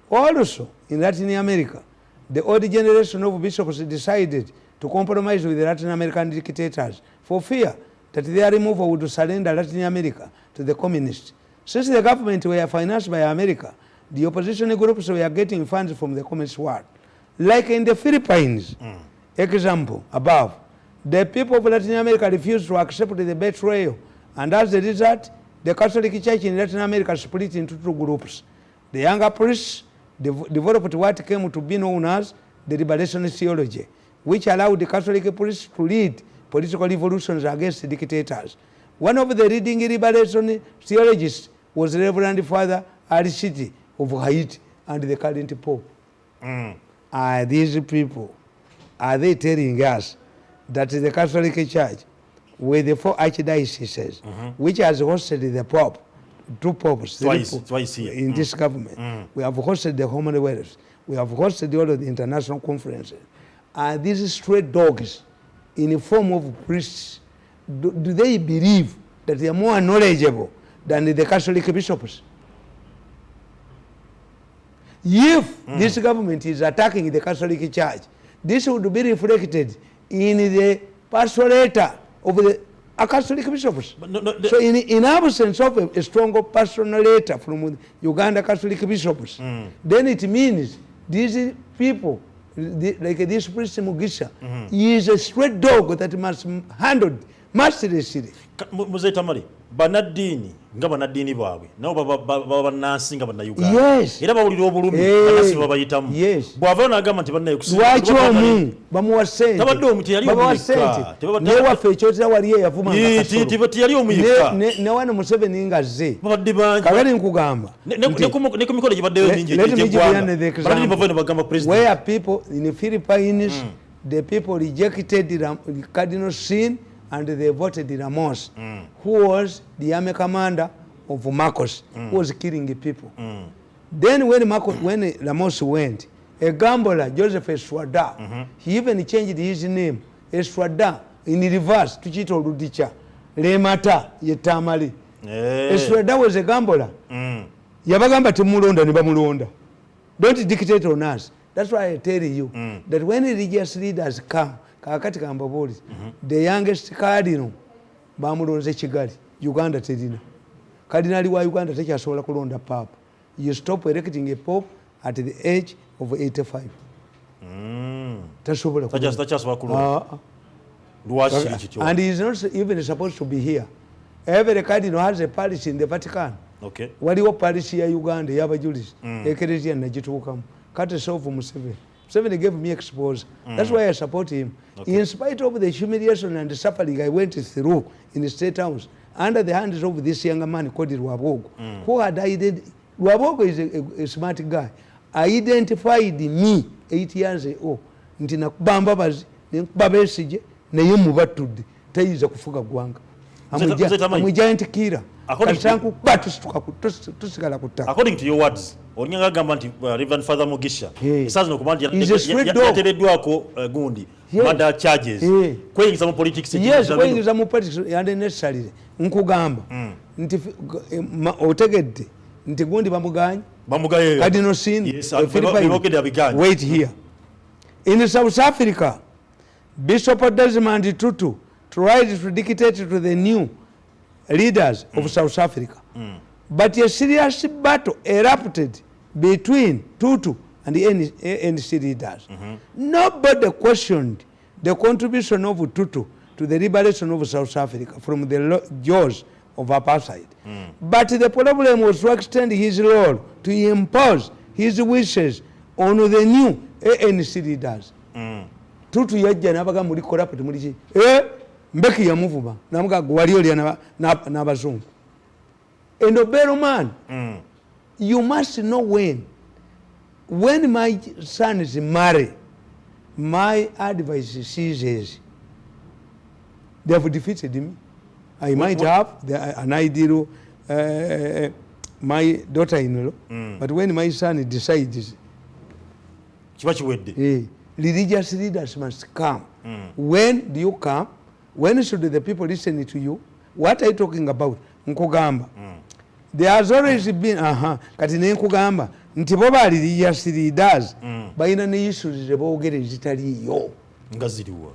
Also, in Latin America, the old generation of bishops decided to compromise with the Latin American dictators for fear that their removal would surrender Latin America to the communists. Since the government were financed by America, the opposition groups were getting funds from the communist world. Like in the Philippines, example above, the people of Latin America refused to accept the betrayal, and as a result, the Catholic Church in Latin America split into 2 groups. The younger priests developed what came to be known as the liberation theology, which allowed the Catholic priests to lead political revolutions against dictators. One of the leading liberation theologists was Reverend Father Aristide of Haiti and the current Pope. Are these people, are they telling us that the Catholic Church, with the 4 archdioceses, which has hosted the Pope, 2 popes twice here. In this government, we have hosted the Commonwealth, we have hosted all of the international conferences, are these straight dogs in the form of priests? Do they believe that they are more knowledgeable than the Catholic bishops? If this government is attacking the Catholic Church, this would be reflected in the pastorate of the Catholic bishops. So in absence of a strong pastorate from Uganda Catholic bishops, then it means these people, like this priest Mugisha, is a straight dog that must handle mercilessly. Mzee Tamale, banadini nga banadini baabwe nabo baba bannansi nga bannayuganda era bawulira obulumi bannansi babayitamu bw'ava n'agamba nti bannaye lwaki omu bamuwa ssente tabadde omu teyali omuyika newaffe ekyotera wali eyavuma teyali omuyika ne wano Museveni nga zze babadde bangi kakati nkugamba ne ku mikolo gibaddeyo mingi where people in the Philippines the people rejected Cardinal Sin and they voted Ramos, who was the army commander of Marcos, who was killing the people. Then when Ramos went, a gambler, Joseph Eswada, he even changed his name, Eswada, in reverse, to Chito Rudicha, Remata, Tamale. Eswada was a gambler. Yabagamba Timulonda, Nibamulonda. Don't dictate on us. That's why I tell you that when religious leaders come, kakati kambaboli, the youngest cardinal bamulonze Kigali, Uganda terina. Cardinal wa Uganda tekyasobola kulonda papa. You stop electing a pope at the age of 85. Tasobola kulonda. And he is not even supposed to be here. Every cardinal has a parish in the Vatican. Okay. Waliwo parish ya Uganda y'abajulizi. Ekereziya najituukamu. Kate sofu Museveni. Museveni gave me exposure. That's why I support him. Okay. In spite of the humiliation and the suffering I went through in the State House, under the hands of this younger man called Rwabogo, who had identified, Rwabogo is a smart guy, identified me 8 years ago. Nti nakubamba bazi, babesije, naye mubatudde, tayiza kufuga gwanga. I'm giant killer. According to your words, Reverend Father Mugisha, gundi, manda charges, going some politics. Yes, going some politics and necessarily. Nkugamba, otegedde, nti gundi bamuganya, Cardinal Sin, wait here. In South Africa, Bishop Desmond Tutu tried to dictate to the new leaders of South Africa. But a serious battle erupted between Tutu and the ANC leaders. Nobody questioned the contribution of Tutu to the liberation of South Africa from the jaws of apartheid. But the problem was to extend his role to impose his wishes on the new ANC leaders. Tutu yajja nabaga muri corrupt muri ki mbeki ya muvuma namuga gwali oli n'abazungu. And Obero man, you must know when my sons marry, my advice is they have defeated me. I might have an ideal, my daughter-in-law, but when my son decides, religious leaders must come. When do you come? When should the people listen to you? What are you talking about? Nkugamba. There has always been, kati ne nkugamba, nti bo bali religious leaders, balina ne issues zeboogere zitaliyo. Nga ziriwa.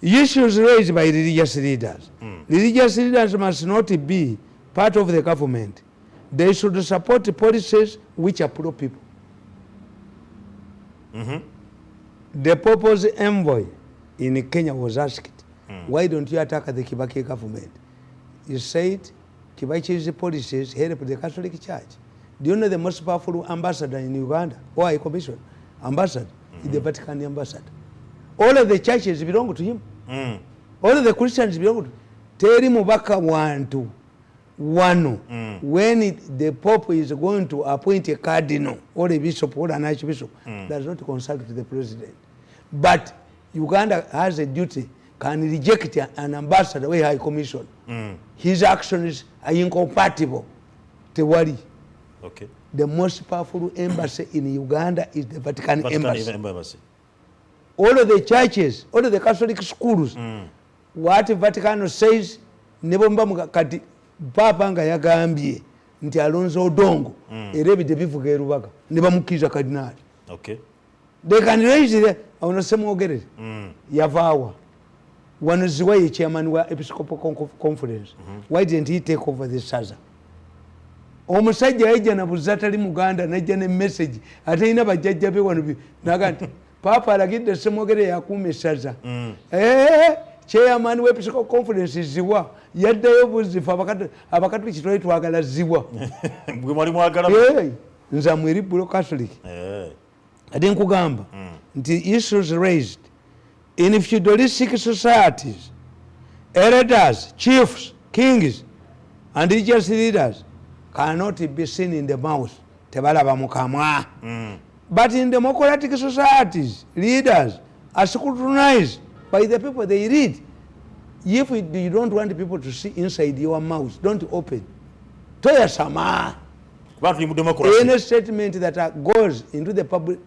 Issues raised by religious leaders. Religious leaders must not be part of the government. They should support policies which are pro-people. The Pope's envoy in Kenya was asked, why don't you attack the Kibaki government? He said, Kibaki's policies help the Catholic Church. Do you know the most powerful ambassador in Uganda or High Commission? Ambassador is the Vatican ambassador. All of the churches belong to him. All of the Christians belong to him. Teri mubaka wantu wano when the Pope is going to appoint a cardinal or a bishop or an archbishop does not consult with the president. But Uganda has a duty, can reject an ambassador or a High Commission. His actions are incompatible. Tewari. Okay. The most powerful embassy in Uganda is the Vatican Embassy. All of the churches, all of the Catholic schools, what Vatican says, nebomba kati papa nga yagambye nti alonzo odongo era ebide bivuga erubaga ne bamukiza kardinali. Okay. They can raise it. Ono semwogerere yavaawa wano ziwaye chairman wa Episcopal Conference. Why didn't he take over this saza? Omusajja yajja na buzatali Muganda najja ne message ate ina bajjajja be wano naga nti papa alagidde semwogerere yakuuma essaza. Chairman wa Episcopal Conference ziwa yaddayo buzifu abakatoliki twali twagala ziwa. Bwe mwali mwagala nza mweri bulo Catholic. Ate nkugamba nti issues raised in feudalistic societies, elders, chiefs, kings and religious leaders cannot be seen in the mouth, tebalaba mukamwa. But in democratic societies, leaders are scrutinized by the people they lead. If you don't want people to see inside your mouth, don't open. Toya sama. Any statement that goes into the public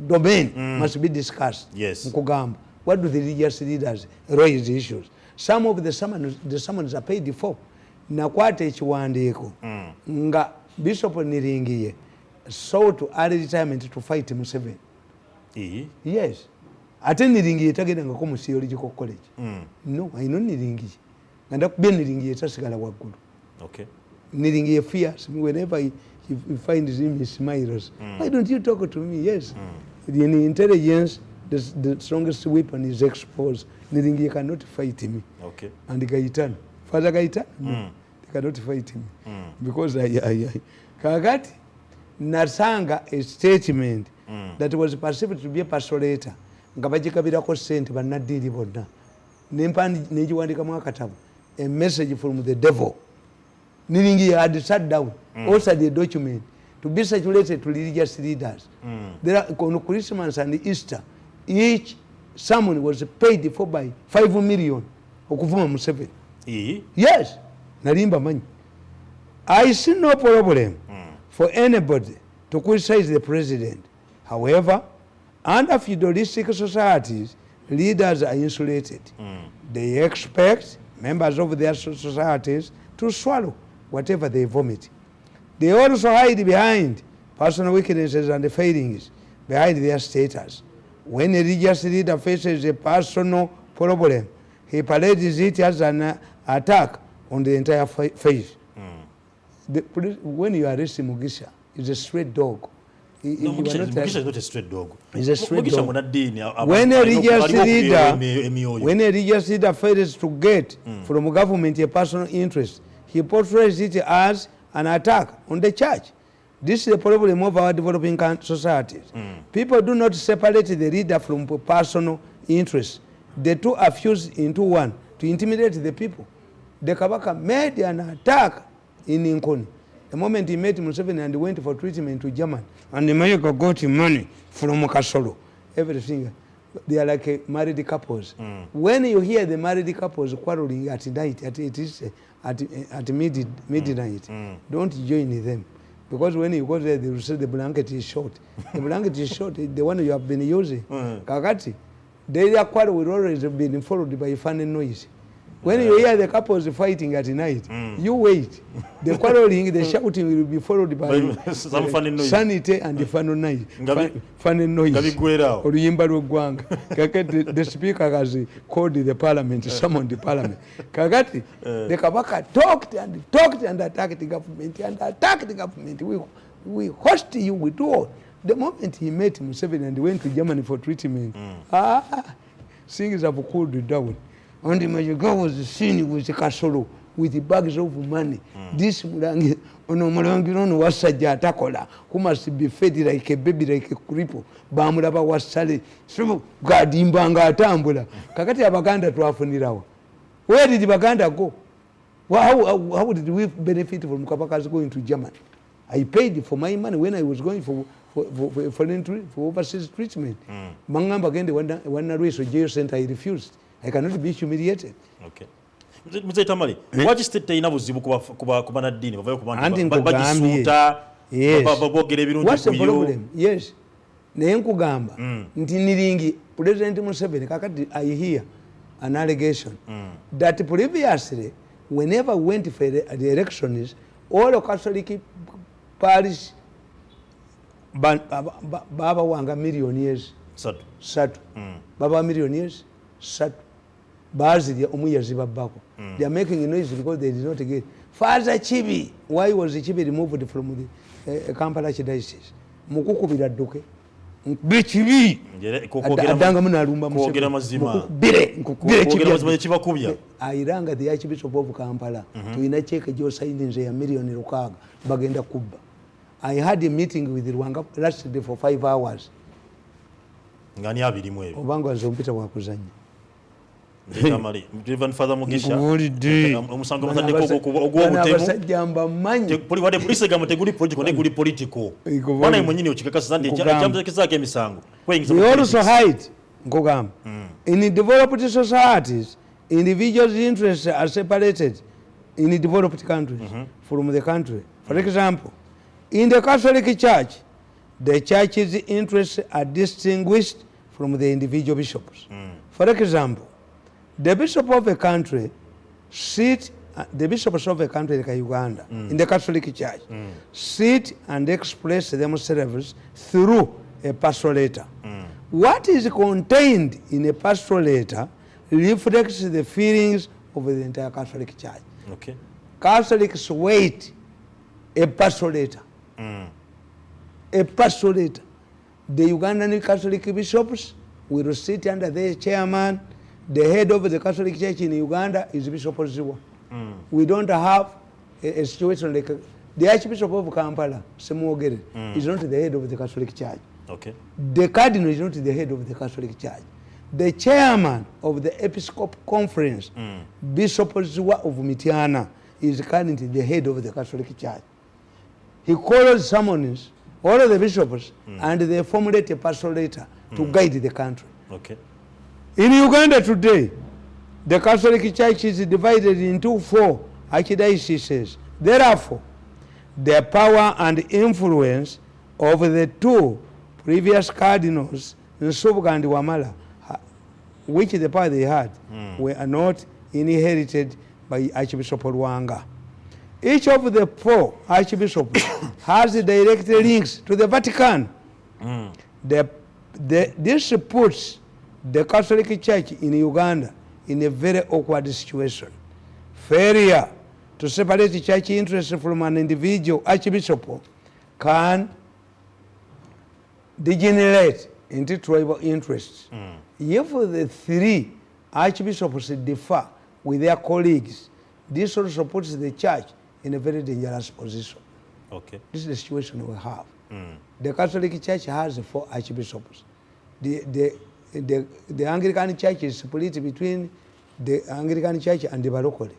domain must be discussed. Yes. What do the religious leaders raise issues? Some of the summons are paid for. Nakwate ekiwandiiko nga Bishop Niringiye sought early retirement to fight Museveni. Yes. Ate Niringiye tagedangako mu Theological College. No, I know Niringiye. Nganda kubye Niringiye tasigala waggulu. Okay. Niringiye fears me whenever he finds him, he smiles. Why don't you talk to me? Yes. The intelligence, the strongest weapon is exposed. Niringiye cannot fight me. Okay. And Gaitano, Father Gaitano, they cannot fight me. Because Kakati nasanga a statement that was perceived to be a pastorata. Ngabajikabirako sente bannaddiiri bonna. Nejiwandikamu akatabo. A message from the devil. Niringiye had sat down, also the document to be circulated to religious leaders. There are on Christmas and Easter, each sermon was paid for by 5 million. Okuvuma Museveni. Yes, nalimba manyi. I see no problem for anybody to criticize the president. However, under feudalistic societies, leaders are insulated. They expect members of their societies to swallow whatever they vomit. They also hide behind personal weaknesses and failings, behind their status. When a religious leader faces a personal problem, he parades it as an attack on the entire faith. When you arrest Mugisha, he's a straight dog. No, Mugisha is not a straight dog. He's a straight dog. When a religious leader fails to get from government a personal interest, he portrays it as an attack on the church. This is the problem of our developing societies. People do not separate the leader from personal interests. The two are fused into one to intimidate the people. The Kabaka made an attack in Nkoni. The moment he met Museveni and went for treatment to Germany, and the America got money from Kasolo, everything. They are like married couples. When you hear the married couples quarreling at night, at midnight, don't join them. Because when you go there, they will say the blanket is short. The blanket is short, the one you have been using. Kakati, their quarrel will always have been followed by funny noise. When you hear the couples fighting at night, you wait. The quarreling, the shouting will be followed by some funny noise. Sanity and the funny noise. Funny noise. The speaker has called the parliament, summoned the parliament. Kakati, the Kabaka talked and attacked the government We host you, we do all. The moment he met Museveni and went to Germany for treatment, things have cooled down. And the Majiga was seen with Kasolo with bags of money. This mulangi ono wasajja atakola who must be fed like a baby like a cripple. Bamulaba wasale so gadimba nga atambula. Kakati abaganda twafunirawo. Where did Baganda go? How did we benefit from Kapakas going to Germany? I paid for my money when I was going for overseas treatment. Mangamba again one race or jail center, I refused. I cannot be humiliated. Okay. Mzee Tamale, what is the ina buzibu kuba na dini bavayo kubanda bagisuuta babogere birungi. What's the problem? Yes. Naye nkugamba nti niringi President Museveni kakati I hear an allegation that previously whenever went for the elections all the Catholic parish baba wanga millionaires satu baba millionaires satu bazi omuyazi babako they are making noise because they did not get Father Chibi. Why was Chibi removed from the Kampala Diocese? Mukukubira duke bichibi adanga munalumba kuogera mazima kuogera mazima kibakubya airanga the Archbishop of Kampala tuina cheke jo signing ya milioni 6 bagenda kubba. I had a meeting with Rwanga last day for 5 hours ngani abiri mwe obango azompita wakuzanya Tamale Reverend Father Mugisha omusango batadde ogw'obutemu basajjamba manyi police gama teguli project ne guli political bana mwenyini okikakasa zandi ekyamuzekeza emisango we also hide nkogamba in developed societies individuals' interests are separated in developed countries from the country. For example, in the Catholic Church the church's interests are distinguished from the individual bishops. For example, the bishop of a country the bishops of a country like Uganda in the Catholic Church sit and express themselves through a pastoral letter. What is contained in a pastoral letter reflects the feelings of the entire Catholic Church. Okay. Catholics wait a pastoral letter. A pastoral letter. The Ugandan Catholic bishops will sit under their chairman. The head of the Catholic Church in Uganda is Bishop Ziwa. We don't have a situation like the Archbishop of Kampala, Semuogere, is not the head of the Catholic Church. Okay. The Cardinal is not the head of the Catholic Church. The chairman of the Episcopal Conference, Bishop Ziwa of Mitiana, is currently the head of the Catholic Church. He calls summons all of the bishops and they formulate a pastoral letter to guide the country. Okay. In Uganda today, the Catholic Church is divided into 4 archdioceses. Therefore, the power and influence of the 2 previous cardinals, Nsubuga and Wamala, which the power they had, were not inherited by Archbishop Rwanga. Each of the 4 archbishops has direct links to the Vatican. This puts the Catholic Church in Uganda in a very awkward situation. Failure to separate church interests from an individual archbishop can degenerate into tribal interests. If the 3 archbishops differ with their colleagues, this also puts the church in a very dangerous position. Okay. This is the situation we have. The Catholic Church has 4 archbishops. The Anglican Church is split between the Anglican Church and the Barokole.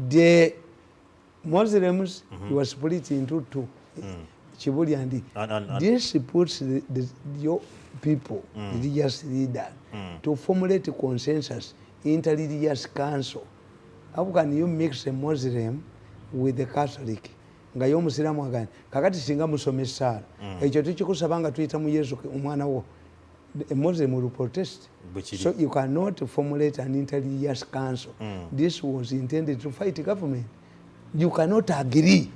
The Muslims were split into 2, Chibuli and this puts your people, religious leaders, to formulate a consensus, interreligious council. How can you mix a Muslim with the Catholic? Nga yo musiramu agani kakati singa musomesa ekyo tukikusabanga tuyita mu Yesu omwana wo a Muslim will protest. So you cannot formulate an interreligious council. This was intended to fight the government. You cannot agree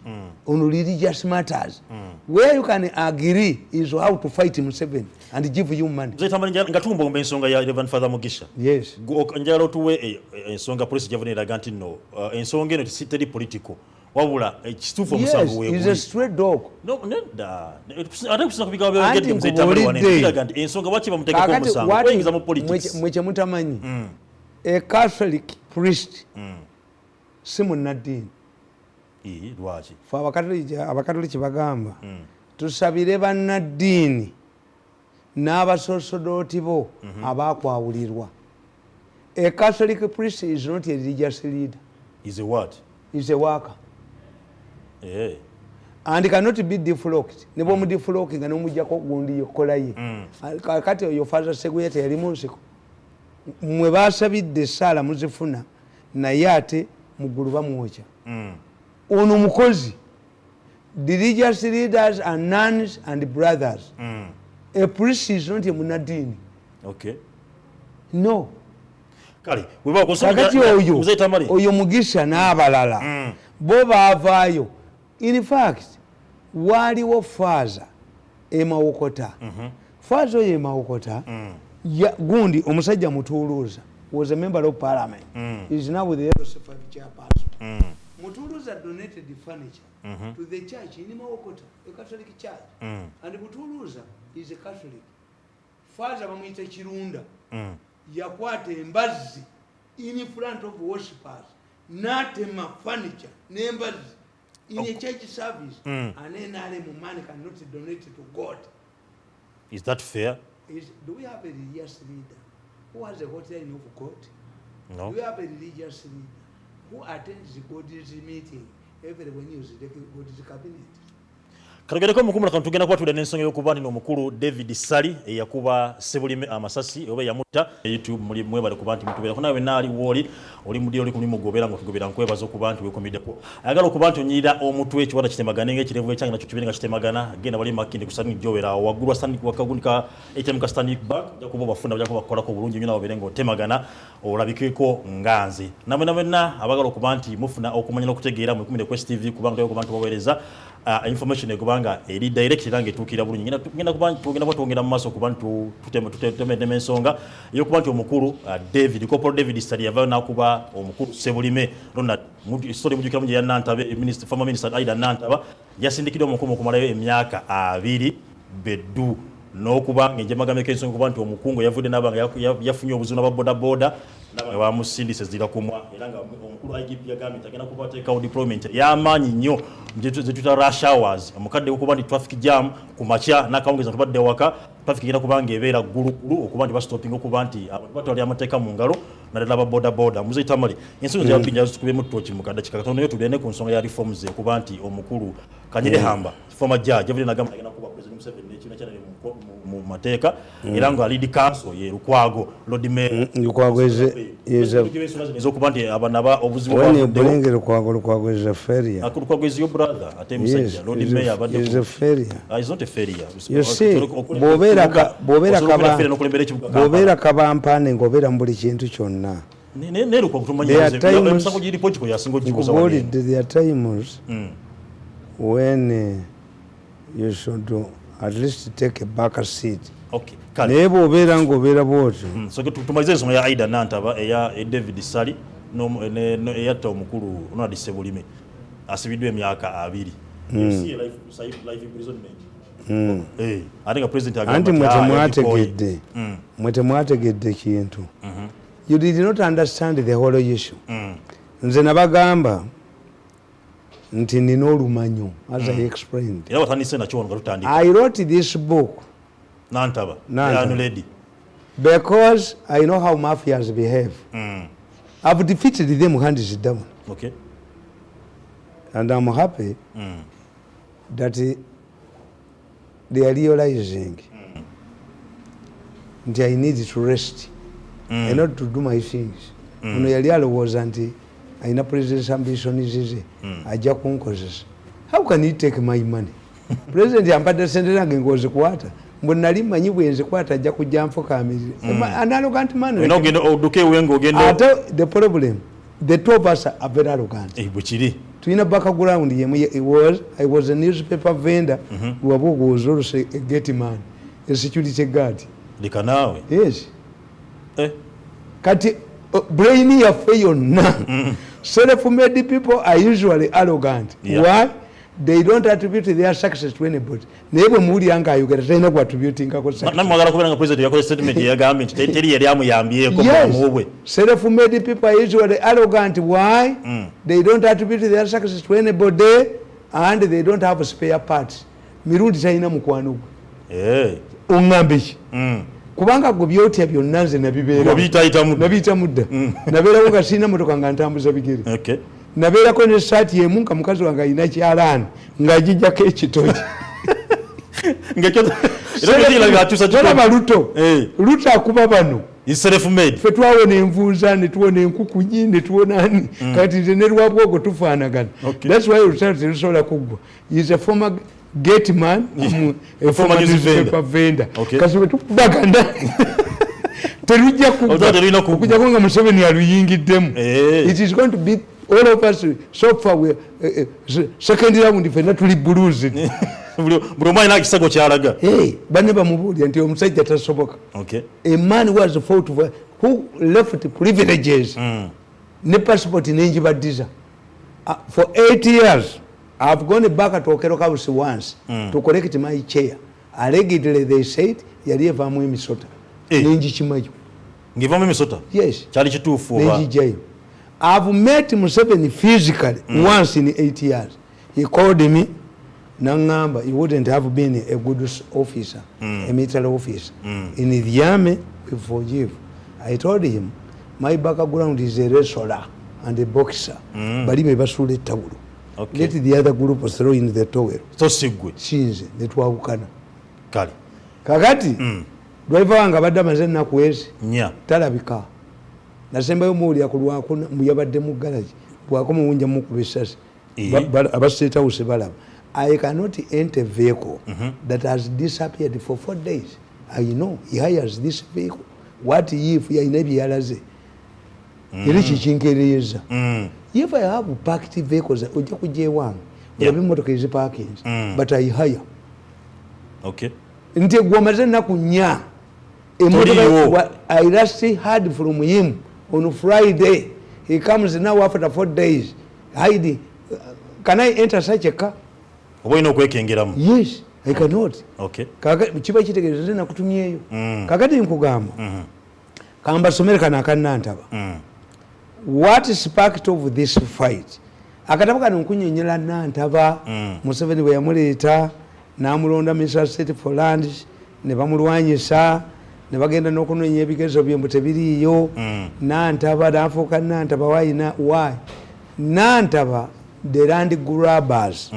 on religious matters. Where you can agree is how to fight Museveni and give you money. Ngatumba umbe ensonga ya Reverend Father Mugisha. Yes. Njalo tuwe ensonga police javunira ganti no ensonga eno siteri political. Wabula ekitufu musango wewe. Yes, he's a straight dog. No, nenda. Ate kusina kubika byogedde Mzee Tamale wanenda ganti ensonga bachi bamuteka ko musango. Kwingiza mu politics. Mweche mutamanyi. A Catholic priest si munnaddiini. Lwaki? Fe abakatoliki bagamba tusabire bannaddiini n'abasosodooti bo abaakwawulirwa. A Catholic priest is not a religious leader. Is a what? Is a worker. Yeah. And cannot be deflocked. Ne bwo mudiflocking nga nomujjako gundi yokola ye. Kati oyo Father Seguyete yali munsiko. Mwe baasabidde essaala muzifuna naye ate muggulu bamwokya. Ono mukozi. The religious leaders are nuns and brothers. A priest is not a munadini. Okay. No. Kale, kakati oyo mugisha n'abalala bo baavaayo. In fact, waliwo Faaza Emawokota. Faaza oyo Emawokota gundi omusajja Mutuuluuza was a member of parliament. Is now with the LC5 chairperson. Mutuuluuza donated the furniture to the church in Mawokota, a Catholic church. And Mutuuluuza is a Catholic. Faaza bamuyita Kirunda. Yakwata embazzi in front of worshippers. N'atema furniture n'embazzi in a church service. And then money cannot donate to God. Is that fair? Do we have a religious leader who has a hotel in God? No. Do we have a religious leader who attends the God's meeting every when he is the God's cabinet? Kalogereko mukumula kano tugenda kuba tulina ensonga y'okuba nti omukulu David Sali eyakuba Sebulime amasasi oba yamutta YouTube muli mwebale kuba nti mutubeera nawe naali woli oli mudi oli kulimu gobera ngo tugobera nkwebaza okuba nti wekomideko ayagala okuba nti onyira omutwe ekiwanda kitemagana ng'ekirevu ekyange nakyo kibeera nga kitemagana genda bali makindi kusani jowera waggulwa sani wakagunika ATM ka Stanley Bank jakuba bafuna bajja kubakolako bulungi nnyo nawe berengo temagana olabikeko nganzi namwe abagala okuba nti mufuna okumanya n'okutegeera mu 10 Quest TV kubanga okuba nti baweereza information ekubanga eri direct range tukira bulungi ngenda kubanga tugenda kwatongera mu maso kubanga tuteme ensonga yo kubanga omukuru David Corporal David Sali yava nakuba omukuru Sebulime Ronald muntu story mujukira munje ya Nantabe minister former minister Aida Nantaba yasindikidwa omukomo okumalayo emyaka 2 beddu n'okubanga njemagameko ensonga kubanga omukungu yavudde nabanga yafunye obuzuna ba boda boda nabanga bamusindise zira kumwa era nga omukuru IGP yagambye tagenda kubateekawo deployment y'amaanyi nnyo zetuta rush hours omukadde okuba nti traffic jam ku makya n'akawungeza tubadde waka traffic igenda kuba ng'ebeera ggulugulu okuba nti bastoping okuba nti abantu batwalira amateeka mu ngalo naddala ba boda boda muzeyi Tamale ensonga z'ababinja zitukubemu ttooki mu kadda kika katono yo tulene ku nsonga ya reforms okuba nti omukuru Kanyere Hamba former judge yavudde n'agamba agenda kuba President Museveni n'ekibiina kyali mu mateeka era nga lead council ye Lukwago Lord Mayor Lukwago ezokuba nti abanaba obuzibu Lukwago is a failure. Lukwago is your brother ate musajja Lord Mayor abadde is a failure. Is not a failure. You see bobera kabampane ngobera mu buli kintu kyonna. Ne Lukwago tumanya emusango giri political yasingo gikoza wali. There are times when you should at least take a back seat. Okay. Naye bobera ngobera bwotyo. So tumalize ensonga ya Aida Nantaba eya David Sali eyatta omukulu Ronald Sebulime asibiddwa emyaka 2. You see life imprisonment. Ate nga president agamba mwete mwategedde kintu. You did not understand the whole issue. Nze nabagamba nti nina olumanyo as I explained. I wrote this book Nantaba because I know how mafias behave. I've defeated them hands down. Okay. And I'm happy that they are realizing that I need to rest and not to do my things. Ono yali alowooza nti aina president's ambition izize ajja kunkozesa. How can he take my money? President yampadde sente zange ng'ozikwata mbwe nali mmanyi bwe nzikwata ajja kujja nfukaamirire. An arrogant man. The problem, the two of us are very arrogant. Tulina background yemu. I was a newspaper vendor. Wabugo was also a gate man, a security guard. Yes. Kati brainy affair na. Self-made people are usually arrogant. Why? they don't attribute their success to anybody. Nebo muri anga ayogera tena ku attributing kako success. Namwagala kubera nga president yakole statement yagambye nti teri yali amuyambyeko mubwe. Self-made people are usually arrogant. Why? They don't attribute their success to anybody and they don't have spare parts. Mirundi talina mukwano gwe. Ongambe ki? Kubanga go byotya byonna nze nabibeera. Nabiyita mudda. Nabeerawo nga sina motoka nga ntambuza bigere. Okay. Nabeerako ne saati emu nga mukazi wange alina kyalaani ng'agijjako ekitogi. Tolaba Luto. Luto akuba bano. Ffe twawona envuuza ne tuwona enkukunyi ne tuwona ani. Kati nze ne Lwabwogo tufaanagana. That's why Luto terusobola kuggwa. He is a former gate man, a former newspaper vendor. Kasi bwe tukubagana terujja kujjako nga Museveni aluyingiddemu. It is going to be all of us so far we second round fenna tuli blues. Buli omwana akisago kyalaga. Banne bamubuulira nti omusajja tasoboka. A man who has fought for, who left privileges ne passport nenjibaddiza. For 8 years I've gone back to Okero House once to correct my chair. Allegedly they said yali evaamu emisota. Nenjikimayo. Ngivaamu emisota? Yes. Kyali kituufu oba? Nenjijayo. I've met Museveni physically once in 8 years. He called me, Nangamba, he wouldn't have been a good officer, a military officer. In the army, we forgive. I told him, my background is a wrestler and a boxer. But he may basule tawulu. Let the other group throw in the towel. So sigwe. Sinze, netwawukana. Kali. Kakati, driver wanga badda maze nakuwezi. Nya. Talabika. Nasembayo muwulira ku lwako yabadde mu garage bwako muwunja mukuba essasi aba State House balaba. I cannot enter a vehicle that has disappeared for 4 days. I know he hires this vehicle. What if yalina byalaze era kikinkereeza. If I have parked vehicles ojja kujja ewange olabe emmotoka eziparkings but I hire. Nti gwomaze ennaku nnya emmotoka I last heard from him on Friday. He comes now after 4 days. Heidi, can I enter such a car? Yes, I cannot. Chiba kitegeeza na kutumyeyo. Kakati nkugamba. Kamba somere kana kanantaba. What is sparked of this fight? Akataba kano nkunyonyera nantaba. Museveni bwe yamuleeta n'amulonda Minister State for Lands ne bamulwanyisa. Ne bagenda n'okunoonya ebigezo bye mbu tebiriiyo. Nantaba n'afuuka Nantaba why? Nantaba, the land grabbers.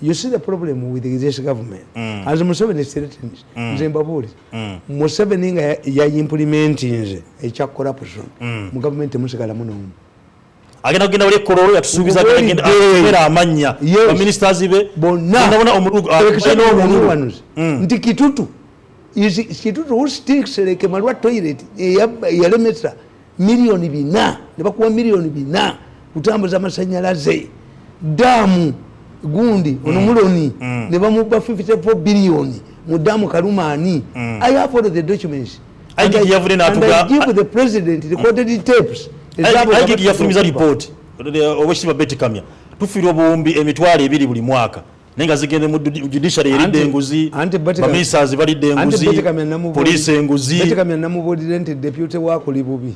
You see the problem with this government. As Museveni threatens, Zimbabwe, Museveni nga implementing ekya corruption mu government musigala muno. Agenda kugenda wali kororo yatusuubiza agenda akera amanya ba ministers be bonna omulugu nti Kitutu who stinks like Malwa toilet yalemesa milioni 4 ne bakuwa milioni 4 kutambuza amasanyalaze damu gundi onomuloni ne bamuba 54 billion mu damu Kalumani. I have all the documents and I give the president recorded tapes. I give you a report obweshiba beti kamya tufira obumbi emitwalo 2 buli mwaka nenga zigende mu judiciary eride enguzi ba ministers balide enguzi police enguzi beti kamya namubodire nti deputy wako libubi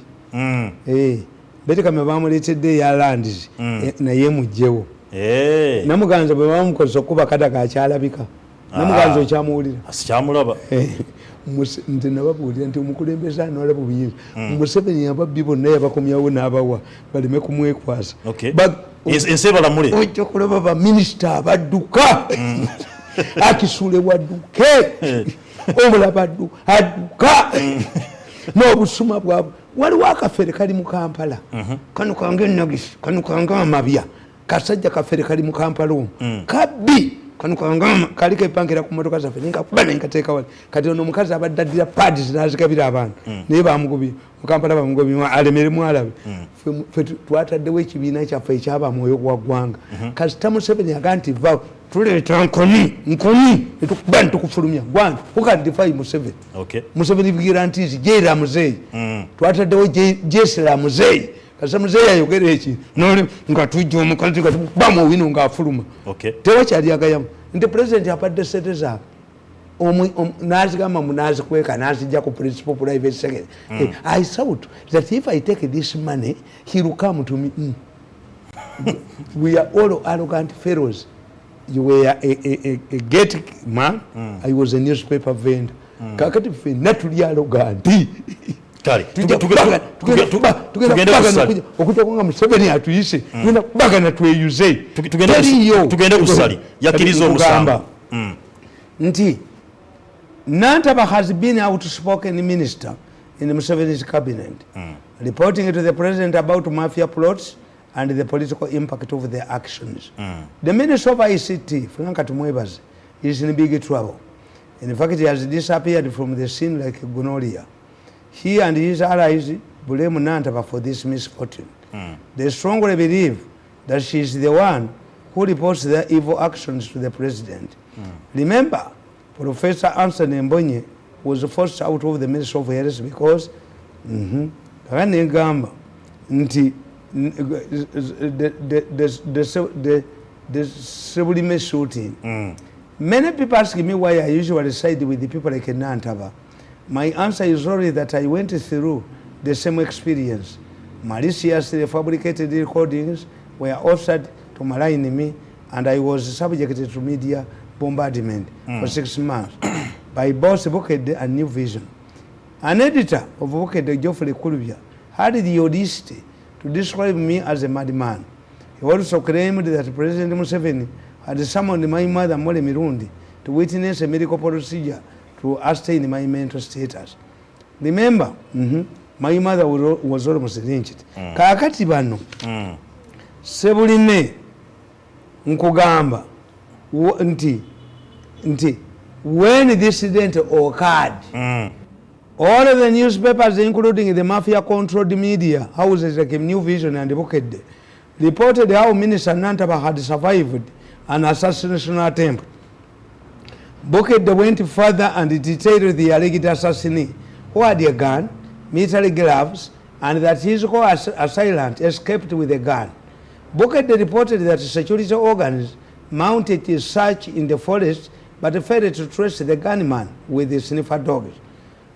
beti kamya bamuletedde ya lands na yemujjewo namuganza bwe bamukoze kuba kada ka kyalabika namuganza okyamuwulira asikyamulaba nti nababuulira nti omukulembeze anoola bubuyinza Museveni ababbi bonna yabakomyawo n'abawa baleme kumwekwasa ensebalamule ojja kulaba baminisita abadduka akisuule wadduke omulaba adduka n'obusuma bwabwe. Waliwo akafere kali mu Kampala kano kange nagisi kano kange amabya kasajja kafere kali mu Kampala kabbi kano kange kaliko epankira ku motoka zaffe nenkakuba nenkateeka wali kati ono omukazi abaddaddira pads n'azigabira abantu naye bamugobi mu Kampala bamugobi alemeremu alabe ffe twataddewo ekibiina kyaffe ekyaba mwoyo gwa ggwanga kasita Museveni yaga nti va tuleeta nkoni netukuba netukufulumya gwange ukadifai Museveni Museveni vigirantizi jera muzeyi twataddewo jesera muzeyi kasamuze yayogera eki noli nga tujja omukazi nga bamu wino nga afuluma tewakyali agayamu nti president apadde sente zaabwe nazigamba munazikweka nazijja ku principal private secretary. I thought that if I take this money he will come to me. We are all arrogant fellows. You were a gate man. I was a newspaper vendor. Kakati fenna tuli arrogant. Kale okutokonga Museveni atuyise tugenda kubagana tweyuze tugende kusali yakiriza omusamba nti Nantaba has been outspoken minister in the Museveni's cabinet, reporting to the president about mafia plots and the political impact of their actions. The minister of ICT, Franka Tumwebas, is in big trouble. In fact, he has disappeared from the scene like gonorrhea. He and his allies blame Nantaba for this misfortune. They strongly believe that she is the one who reports their evil actions to the president. Remember, Professor Anthony Mbonye was forced out of the Ministry of Health because the Sublime shooting. Many people ask me why I usually side with the people like Nantaba. My answer is only that I went through the same experience. Maliciously fabricated recordings were offered to malign me, and I was subjected to media bombardment for 6 months by both Bukede and New Vision. An editor of Bukede, Geoffrey Kulubya, had the audacity to describe me as a madman. He also claimed that President Museveni had summoned my mother, Tamale Mirundi, to witness a medical procedure to ascertain my mental status. Remember, my mother was almost lynched. Kakati bano, Sebulime, nkugamba, when this incident occurred, all of the newspapers, including the mafia-controlled media houses like New Vision and Bukede, reported how Minister Nantaba had survived an assassination attempt. Bukede went further and detailed the alleged assassinee, who had a gun, military gloves, and that his co-assailant escaped with a gun. Bukede reported that security organs mounted a search in the forest but failed to trace the gunman with the sniffer dogs.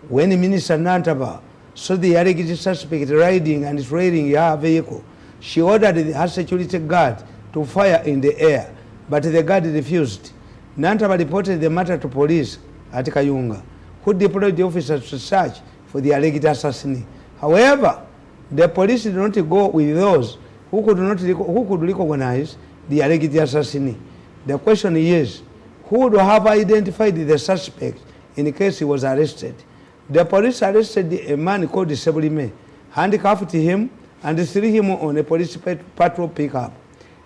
When Minister Nantaba saw the alleged suspect riding and trailing her vehicle, she ordered her security guard to fire in the air, but the guard refused. Nantaba reported the matter to police at Kayunga, who deployed the officers to search for the alleged assassinee. However, the police did not go with those who could recognize the alleged assassinee. The question is, who would have identified the suspect in case he was arrested? The police arrested a man called Sebulime, handcuffed him, and threw him on a police patrol pickup.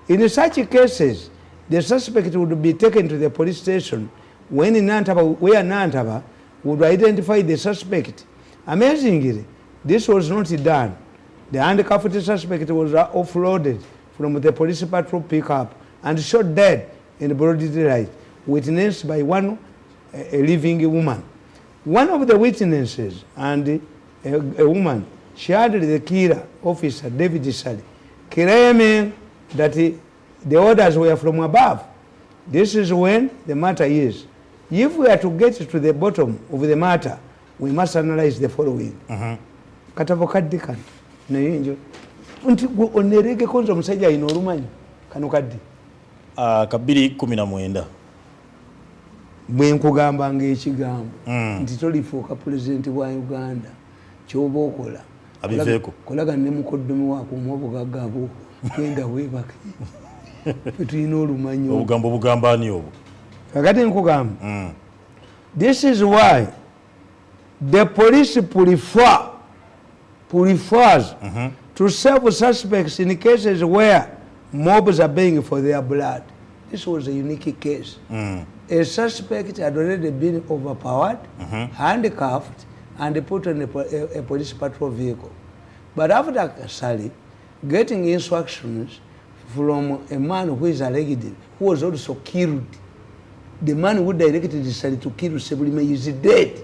In such cases, the suspect would be taken to the police station where Nantaba would identify the suspect. Amazingly, this was not done. The handcuffed suspect was offloaded from the police patrol pickup and shot dead in broad daylight, witnessed by a living woman. One of the witnesses and a woman shared the killer, Officer David Sally, claiming that the orders were from above. This is when the matter is. If we are to get to the bottom of the matter, we must analyze the following. Katabo kaddi kano naye njo nti onerege konza omusajja ino olumanyi kano kaddi kabiri 19 bwe nkugamba ng'ekigambo nti tolifuuka pulezidenti bwa Uganda kyoba okola abiveeko kolaga ne mukoddomi waako omubugagga abo genda weebake tulina olumanyi obugambo bugamba ani obwo kakati nkugamba this is why the police prefers to serve suspects in cases where mobs are begging for their blood. This was a unique case. A suspect had already been overpowered, handcuffed, and put on a police patrol vehicle. But after Sally getting instructions from a man who is alleged, who was also killed, the man who directed Sally to kill Sebulime is dead.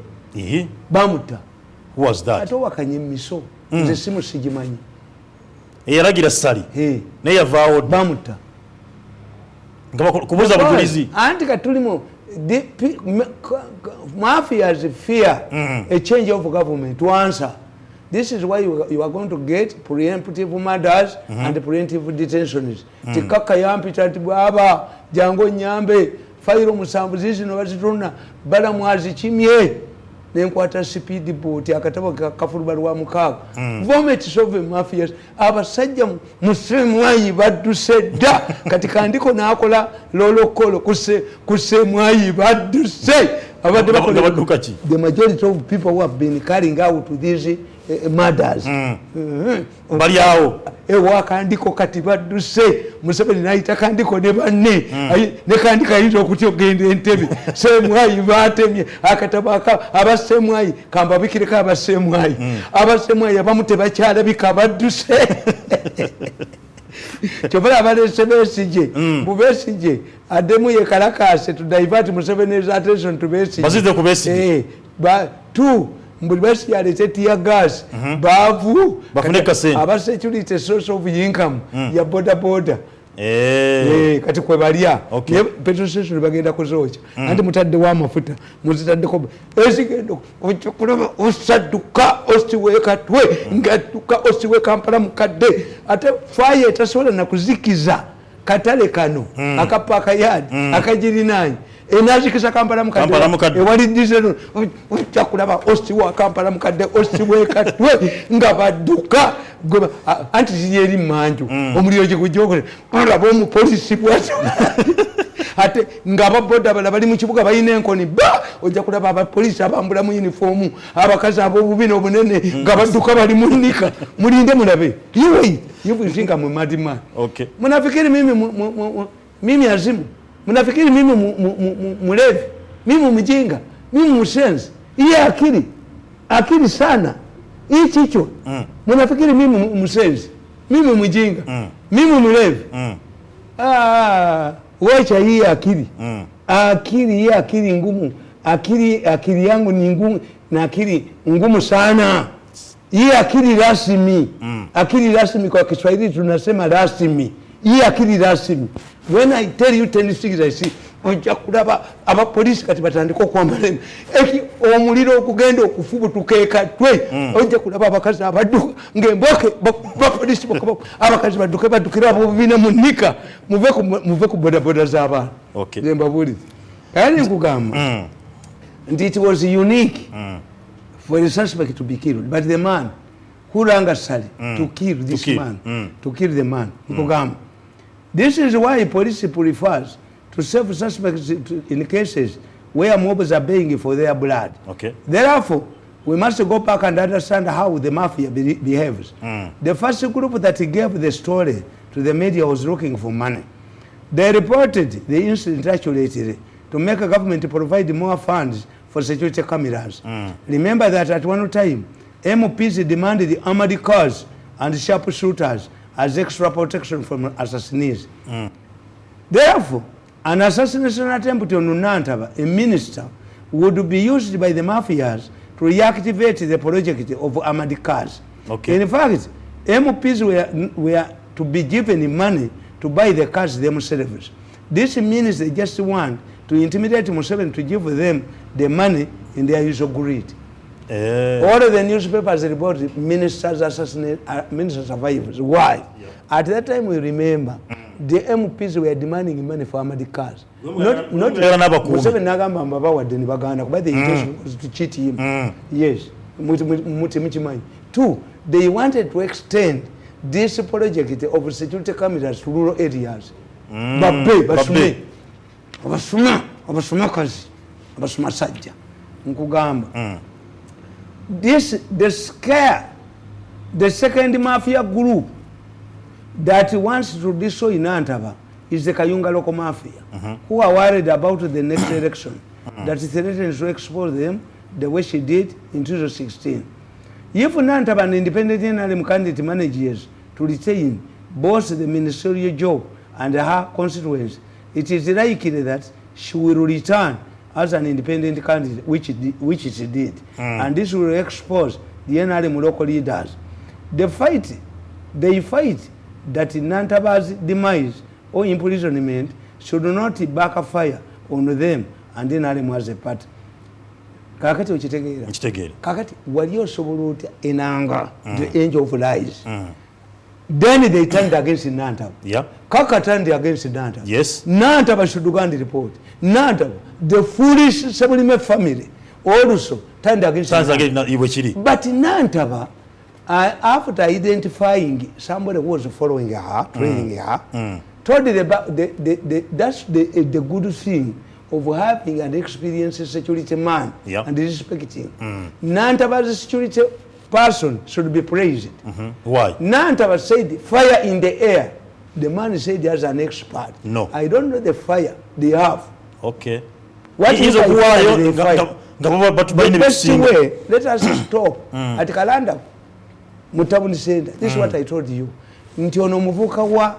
Bamuta. Who was that? Atowa kanyemiso. Nze simu sijimanyi. yaragira sali naye yavaawo bamuta kubuza bujulizi anti katulimo mafias fear a change of government to answer. This is why you are going to get preemptive murders and preemptive detentions. Tikaka yampita ati baba jango nyambe fairo musambu zino bazituna bala mwazi chimye nenkwata speed boat akataba kafuru wa mukaga vomit solve mafias abasajja musemwayi baddusedda katika andiko nakola lolokolo kusemwayi badduse abadde bakola the majority of people who have been carrying out these murders bali awo wakandiko kati badduse Museveni nayita kandiko ne banne ne kandika yito okuti ogende Entebbe semwayi batemye akatabaka abasemwayi kamba bikireka abasemwayi abamu tebakyalabika badduse kyobala abalese Besigye addemu ye kalakase to divert Museveni's attention to Besigye bazide ku Besigye two mbuli Besigye alete tear gas baavu bafune kasente aba security source of income ya boda kati kwe balya petrol station bagenda kuzocha anti mutadde wa mafuta muzitadde ko esigendo okulaba osadduka osiweka twe ngatuka osiwe Kampala mukadde ate fire tasobola na kuzikiza katale kano akapaka yadi akajirinanyi enazikisa Kampala mukadde ewali diesel okulaba osiwa Kampala mukadde osiweka twe nga badduka anti ziyeri manju omuliro gikujogole olaba omupolisi bwati ate ngaba boda bali mu kibuga bayina enkoni ojja kulaba abapolisi abambula mu uniform abakazi abobubino obunene nga badduka bali munika mulinde mulabe you think I'm a mad man. Okay. Mnafikiri mimi azimu, mnafikiri mimi mlevi, mimi mjinga, mimi mshenzi. Hii akili sana hicho mnafikiri mimi mshenzi, mimi mjinga, mimi mlevi. Wacha hii akili ngumu. Akili yangu ni ngumu na akili ngumu sana. Hii akili rasmi. Akili rasmi kwa Kiswahili tunasema rasmi. Hii akili rasmi. When I tell you 10 things I see, ojja kulaba abapolisi kati batandika okwambala omuliro okugenda okufubutukeeka twe ojja kulaba abakazi abadduka ng'emboke bapolisi abakazi baddukira abobubina mu nnika muve ku bodaboda z'abaana zembabulizi kale nkugamba nti it was unique for the suspect to be killed, but the man who rang a sally to kill this man, to kill the man nkugamba. This is why police prefers to serve suspects in cases where mobs are begging for their blood. Okay. Therefore, we must go back and understand how the mafia behaves. The first group that gave the story to the media was looking for money. They reported the incident accurately to make a government provide more funds for security cameras. Remember that at one time, MPs demanded armored cars and sharpshooters as extra protection from assassins. Therefore, an assassination attempt on Nantaba, a minister, would be used by the mafias to reactivate the project of armored cars. Okay. In fact, MPs were to be given money to buy the cars themselves. This means they just want to intimidate Museveni to give them the money in their usual greed. All of the newspapers report ministers assassinate, minister survivors. Why? Yeah. At that time, we remember the MPs were demanding money for armored cars. Not Museveni nagamba mbabawadde ne baganda kuba the intention was to cheat him. Yes. Two, they wanted to extend this project of security cameras to rural areas. Abasumakazi abasumasajja nkugamba the second mafia group that wants to destroy Nantaba is the Kayunga local mafia, who are worried about the next election that threatens to expose them the way she did in 2016. If Nantaba and independent NRM candidate manages to retain both the ministerial job and her constituents, it is likely that she will return as an independent candidate, which she did. And this will expose the NRM local leaders. The fight they fight that Nantaba's demise or imprisonment should not backfire on them and then Alimu as a party. Kakati uchitegeera. Kakati wali osobola otya enanga the angel of lies. Then they turned against Nantaba. Yeah. Kaka turned against Nantaba. Yes. Nantaba should go and report. Nantaba, the foolish Sebulime family also turned against Nantaba. But Nantaba, after identifying somebody who was following her, training her, told that's the good thing of having an experienced security man and respecting. Nantaba's security person should be praised. Why? Nantaba said fire in the air. The man said as an expert. No. I don't know the fire they have. Okay. What is the fire? The best way, let us stop at Kalanda Mutabuni said, this is what I told you. Ntiono muvuka wa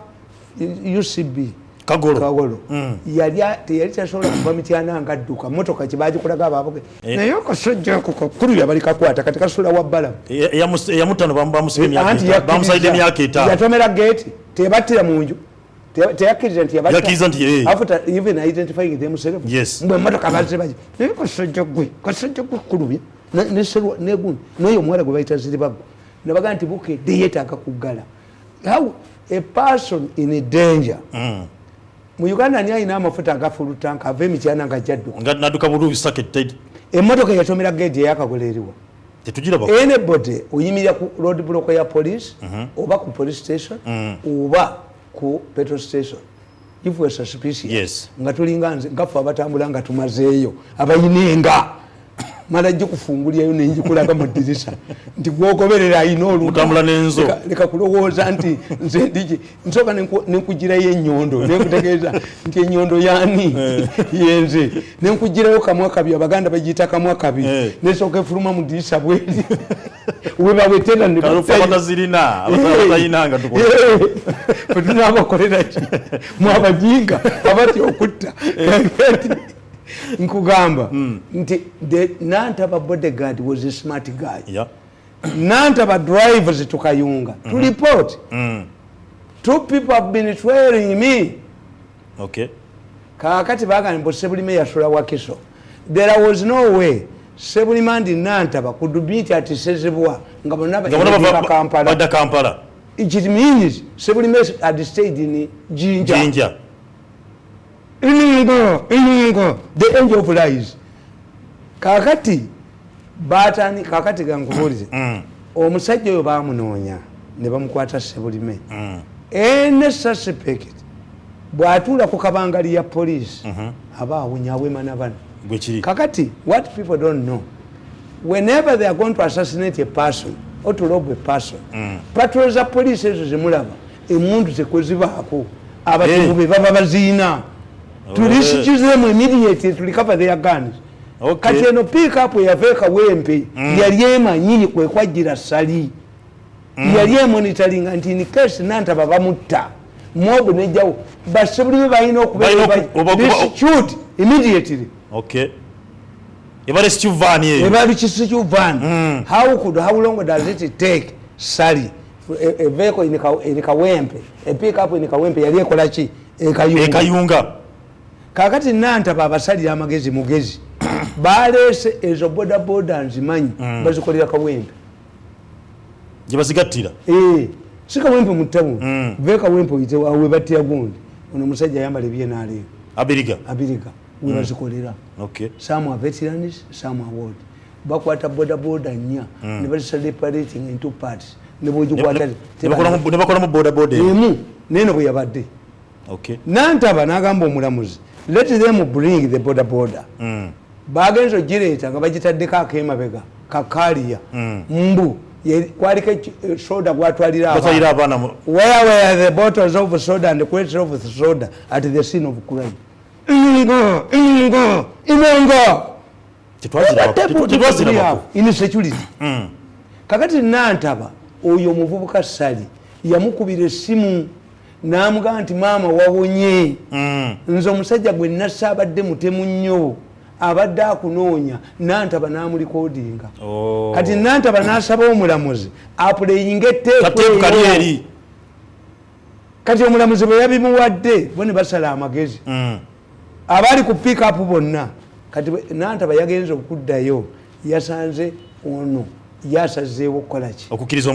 UCB Kagolo. Yali tasobola kuva mityana nga dduka motoka kibaji kulaga ababoke. Naye okasojja kukulu yabali kakwata kati kasula wa bbala. Yamutano bamusaide emyaka etaano. Yatomera gate tebattira mu nju. Teyakiriza nti yabatta. After even identifying themselves. Yes. Mbwe motoka bazze baji. Naye kasojja gwe kulubye. Neserwa negun noyo mwala gwe bayita ziribago. Nabaga nti buke deyetaka kugala. How a person in a danger. Mu Uganda ni ayina amafuta agafulutanka ave mityana nga jadduka. Nga naduka bulubi sacket. Emmotoka yatomera gate yakagolerwa. Tetugira ba. Anybody uyimirira ku road block ya police oba ku police station oba ku petrol station. If we are suspicious. Yes. Nga tulinga nze ngafa abatambula nga tumazeeyo abayinenga. Mala jjo kufungulyayo nenji kulaga mu dirisa nti gwogoberera ayina olutambula n'enzo leka kulowooza nti nze ndiki nsoka nenkugirayo ennyondo nenkutegeeza nti ennyondo yaani yenze nenkugirayo kamwa kabi abaganda bagiyita kamwa kabi nesooka efuluma mu dirisa bweri webawetera nebazirina abatayinanga tunabakolera ki mwabajinga abati okutta nkugamba nti the Nantaba bodyguard was a smart guy. Yeah. Nantaba drivers to Kayunga to report. 2 people have been trailing me. Okay. Kakati baga mbo Sebulime yasula wakiso. There was no way Sebulime and Nantaba could beat at Sezebwa ngabonaba Kampala. It means Sebulime had stayed in Jinja. Iningo, the angel of lies. Kakati batani kakati gankubulize. Omusajja oyo bamunoonya ne bamukwata Sebulime. Ene suspect bwatula ku kabangali ya police aba awunyawe manabana. Kakati what people don't know, whenever they are going to assassinate a person or to rob a person, patrols of police ezo zimulaba emundu zekwezibaako abatubu be baba bazina. To rescue them immediately to recover their guns. Okay. Kati eno pick up yaveka wempe yali emanyi kwe kwajira sali. Yali monitoring anti in case Nantaba bamutta mob nejawo basebulime bayina okubera shoot immediately. Okay. Ebale stu van ye. Ebale stu van. How long does it take sali a vehicle in Kawempe, a pick up in Kawempe yali ekola ki ekayunga. Kakati Nantaba abasalira amagezi mugezi baleese ezo boda nzimanyi bazikolera Kawempe gye bazigattira si Kawempe mu ttauni ve Kawempe oyite wawe batya gundi ono musajja ayambala ebyenaaleyo abiriga we bazikolera. Some are veterans, some are what bakwata boda nnya ne bazisa separating into parts ne bojikwata ne bakola mu boda emu neno bwe yabadde. Nantaba n'agamba omulamuzi let them bring the border. Bagenzo gireta nga bagitaddeko akemabega kakaliya mbu kwaliko soda gwatwalira abaana. Where were the bottles of soda and the crates of soda at the scene of crime? Ingo insecurity. Kakati Nantaba oyo omuvubuka Sali yamukubira essimu n'amugamba nti maama wawonye nze omusajja gwe nassa abadde mutemu nnyo abadde akunoonya Nantaba n'amulikodinga kati Nantaba n'asaba omulamuzi apuleyinga etteeka eri kati omulamuzi bwe yabimuwadde bo ne basala amagezi abali ku pick up bonna kati Nantaba yagenze okuddayo yasanze ono yasazeewo okukola ki okukkiriza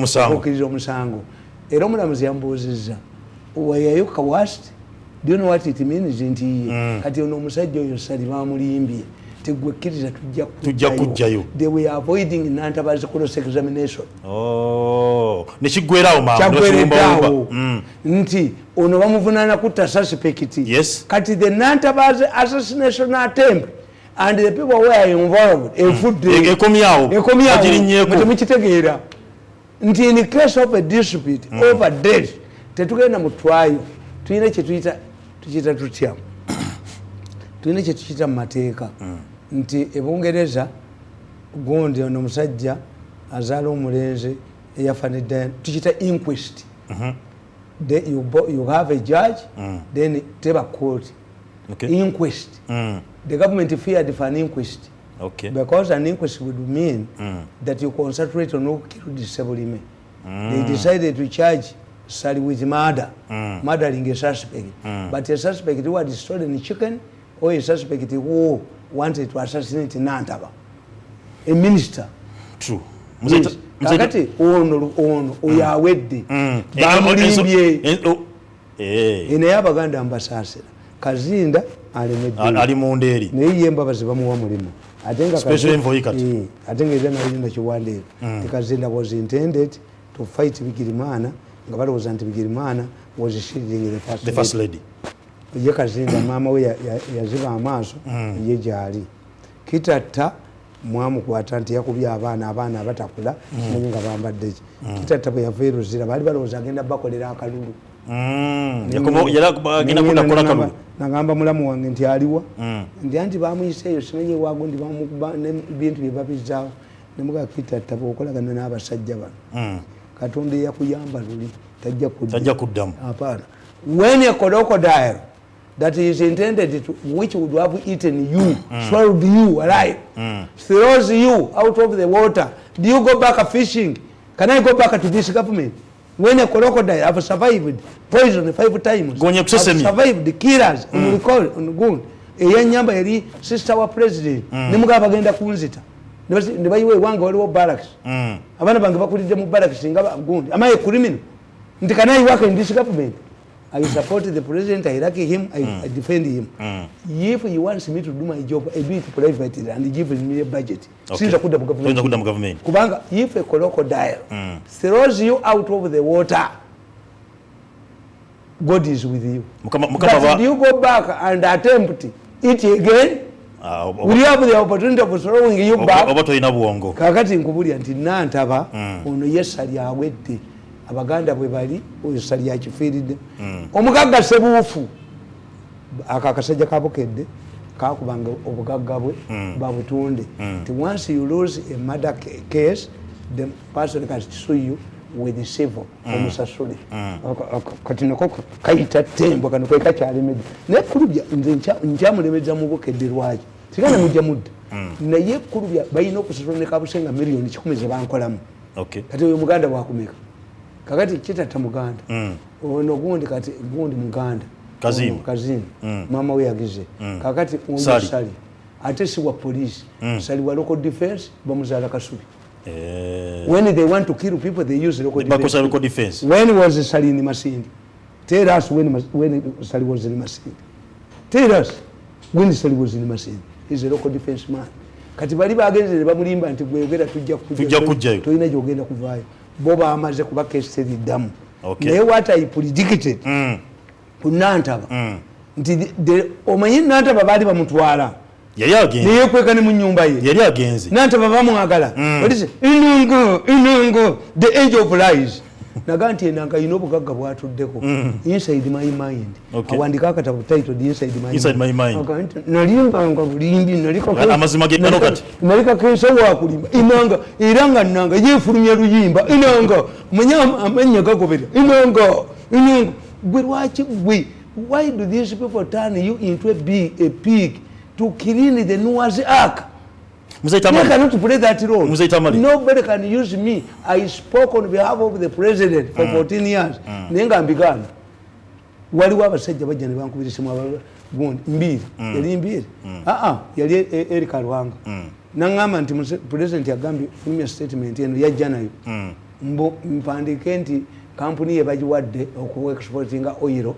omusango era omulamuzi yambuuzizza wayayo kawast do you know what it means nti kati ono omusajja oyo sali bamulimbye tegwekkiriza tujja kujjayo they were avoiding Nantaba's cross examination nekiggwerawo maambo nti ono bamuvunaana kutta suspect yes kati the Nantaba's assassination attempt and the people were involved ekomyawo temukitegeera nti in case of a dispute over death tetugenda mu trial tulina kyetuyita tutya tulina kyetukiyita mu mateeka nti ebungereza gundi ono omusajja azaala omulenzi eyafanidde tukiyita inquest you have a judge then teba court inquest the government feared for an inquest because an inquest would mean that you concentrate on who killed Sebolime. They decided to charge Sally with murder, murdering a suspect. But a suspect who had stolen a chicken or a suspect who wanted to assassinate Nantaba, a minister. True. Yes. Kakati ono oyawedde bamulimbye ene Abaganda mbasasira Kazinda ali munderi naye embabazi bamuwa mulimu special envoy kati atenga era nalinda kiwandeeko Kazinda was intended to fight Bigirimana nga balowooza nti Bigirimana was shielding the first lady ye Kazinda maama we yaziba amaaso ye gyali kitatta mwamukwata nti yakubye abaana abatakula kimanyi nga bambadde ki kitatta bwe yava eruzira baali balowooza agenda bakolera akalulu nagamba mulamu wange nti aliwa ndi anti bamuyiseeyo simanyi wagundi bamukuba nebintu bye babizaawo nemuga kitatta bwokolagana n'abasajja bano Katonda yakuyamba luli tajja kuddamu apana when a crocodile that is intended to which would have eaten you swallowed you alive throws you out of the water, do you go back fishing? Can I go back to this government when a crocodile have survived poison 5 times, have survived the killers on recall on gun eyenyamba eri sister wa president nemuga bagenda kunzita nebayiwe wange waliwo barracks abana bange bakulidde mu barracks nga gundi am I a criminal? Nti can I work in this government? I support the president, I like him, I defend him. If he wants me to do my job, I do it privately and give me a budget. Since I could have government. Kubanga, if a crocodile throws you out of the water, God is with you. But do you go back and attempt it again? Will you have the opportunity of throwing you back? Kakati nkubulya nti Nantaba ono yesali awedde Abaganda bwe bali oyo sali yakifiiridde omugagga Sebuufu akakasajja kabukedde kakubanga obugagga bwe babutunde nti once you lose a murder case the person can sue you with the civil omusasule kati nako kayita tembo kano kekakyalemedde naye kulubya nze nkyamulemeza mu bukedde lwaki sigana mujja mudde naye kulubya balina okusasula ne kabusenga miliyoni 10 ze bankolamu kati oyo muganda bwakumeka kakati kitatta muganda ono gundi kati gundi muganda kazimu mama we yagize kakati sali ate si wa police sali wa local defense bamuzaala Kasubi when they want to kill people they use local defense when was Sali in Masindi? Tell us when Sali was in Masindi. Tell us when Sali was in Masindi. He's a local defense man. Kati bali bagenze bamulimba nti gwegera tujja kujjayo toyina gyogenda kuvaayo boba amaze kuba case damu naye what I predicted ku Nantaba nti omanyi Nantaba baali bamutwala yali agenze naye kwekane mu nyumba ye yali agenze Nantaba bamwagala inungo the age of lies naga nti enanga ino obugagga bwatuddeko inside my mind awandika akatabo titled inside my mind nalimbanga bulimbi nalika kenso wakulimba inanga iranga nanga yefulumya luyimba inanga manya amanya gagobera inanga gwe lwaki gwe why do these people turn you into a pig to clean the Noah's Ark. They cannot play that role. Nobody can use me. I spoke on behalf of the president for 14 years. Nenga mbigana. Waliwo abasajja bajja ne bankubirisimwa gundi mbiri. Yali mbiri. Yali Eric Arwanga. Nangamba nti president yagambye in statement eno yajja nayo. Mpandike nti company ye bagiwadde okuexportinga oil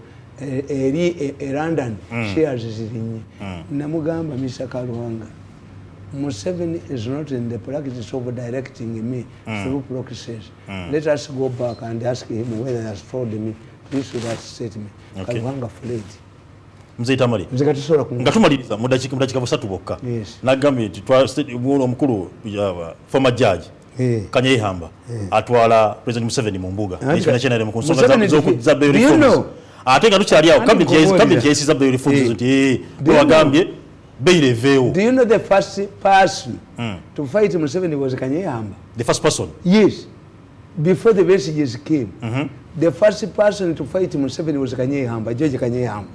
eri London shares zirinye. Namugamba Mr. Karwanga, Museveni is not in the practice of directing me through proxies. Let us go back and ask him whether he has told me this or that statement. Karwanga fled. Mzee Tamale ngatumaliriza mudakika busatu bokka nagambye mwono omukulu former judge Kanyehamba atwala president Museveni mu mbuga ekyo nakyena mu nsonga za bail reforms ate nga tukyali awo cabinet yesiza bail reforms nti bagambye bail eveewo. Do you know the first person to fight Museveni was Kanyehamba? The first person? Yes. Before the messages came, the first person to fight Museveni was Kanyehamba, George Kanyehamba.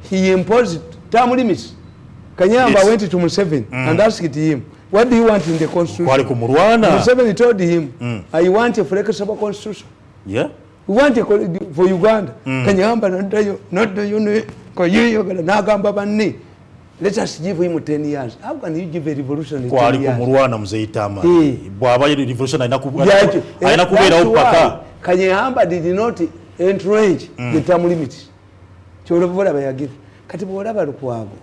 He imposed term limits. Kanyehamba went to Museveni and asked him, what do you want in the constitution? Museveni told him, I want a flexible constitution. Yeah. We want for Uganda. Kanyehamba not the union. Let us give him 10 years. How can you give a revolution in 10 years? That's why Kanyehamba did not entrench the term limits. Kati bwolaba Lukwago.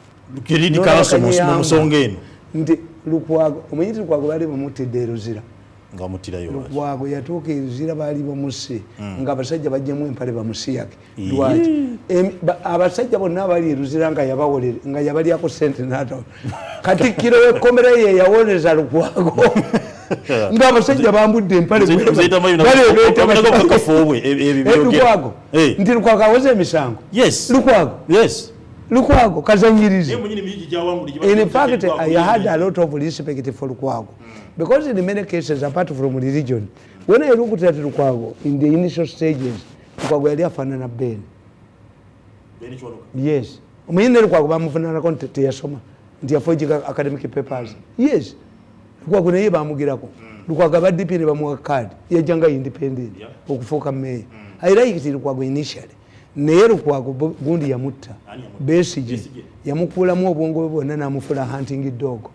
Nti Lukwago, omanyiti Lukwago bali bamutidde Luzira. Lukwago yatuuka Luzira bali bamusse nga abasajja bajjemu empale bamusiyake. Lwaki? Abasajja bonna bali Luzira nga yabawolere nga yabalyako ssente n'atawo. Katikkiro w'ekkomera ye yawoleza Lukwago. Nga abasajja bambudde empale Lukwago. Nti Lukwago awoze emisango. Lukwago kazanyirizi. In fact, I had a lot of respect for Lukwago because in many cases, apart from religion, when I looked at Lukwago in the initial stages, Lukwago yali afanana Ben. Yes. Umuyinde Lukwago bamufanana konti teyasoma nti yafojiga academic papers. Yes. Lukwago naye bamugirako. Lukwago abadipire bamuwa card yajanga independent okufuuka mayor. I liked Lukwago initially. Naye Lukwago gundi yamutta Besigye yamukuulamu obwongo bwe bwonna n'amufula hunting dog.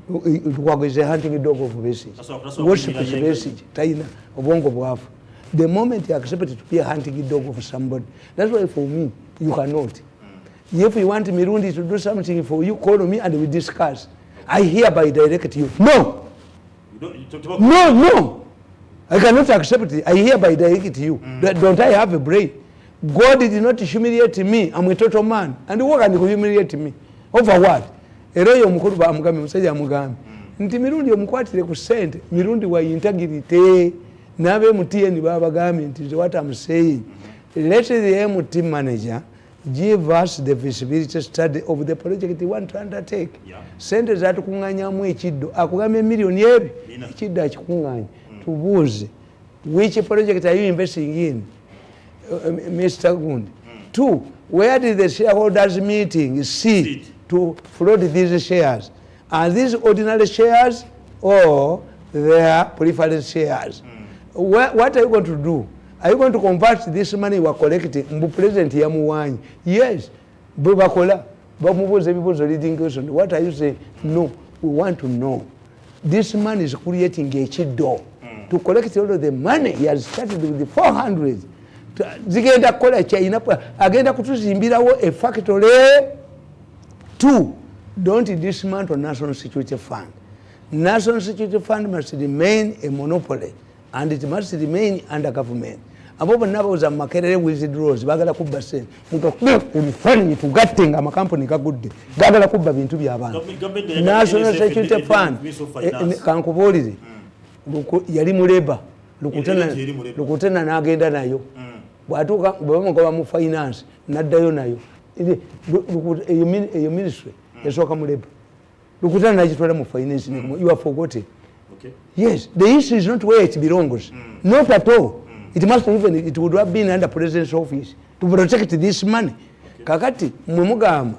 Lukwago is a hunting dog of Besigye. Worship is Besigye tayina obwongo bwafu. The moment you accept to be a hunting dog of somebody, that's why for me you cannot. If you want Mirundi to do something for you, call me and we discuss. I hereby direct you. No, I cannot accept it. I hereby direct you. Don't I have a brain? God did not humiliate me. I'm a total man. And what can you humiliate me? Over what? Eroyo mukuru ba mugambi musajja mugambi. Nti Mirundi omukwatire ku sente. Mirundi wa integrity. Nabe mutieni baba gambi nti what I'm saying. Let the MT manager give us the feasibility study of the project they want to undertake. Sente zatu kunganyamu ekiddo. Akugambe million ebi. Ekiddo akikunganya. Tubuuze. Which project are you investing in? Mr. Gundi. 2, where did the shareholders meeting sit to float these shares? Are these ordinary shares or they are preferred shares? What are you going to do? Are you going to convert this money you are collecting? Mbu president yamuwanyi. Yes. Bakola. Bamubuze bibuzo leading question. What are you saying? No. We want to know. This man is creating a chido to collect all of the money. He has started with the 400. Zigenda kola China agenda kutuzimbirawo a factory. 2, don't dismantle National Security Fund. National Security Fund must remain a monopoly and it must remain under government. Abo nabo za makerere withdrawals bagala kubba sente ulifani tugatenga amakampuni kagudde bagala kubba bintu by'abantu. National Security Fund kankubulire yali muleba lukutana n'agenda nayo. Bwatuka bwebamugoba mu finance naddayo nayo eyo ministry yasooka muleba lukutana nagitwala mu finance. You are forgotten. Yes, the issue is not where it belongs. Not at all. It must even, it would have been under president's office to protect this money. Kakati mwe mugamba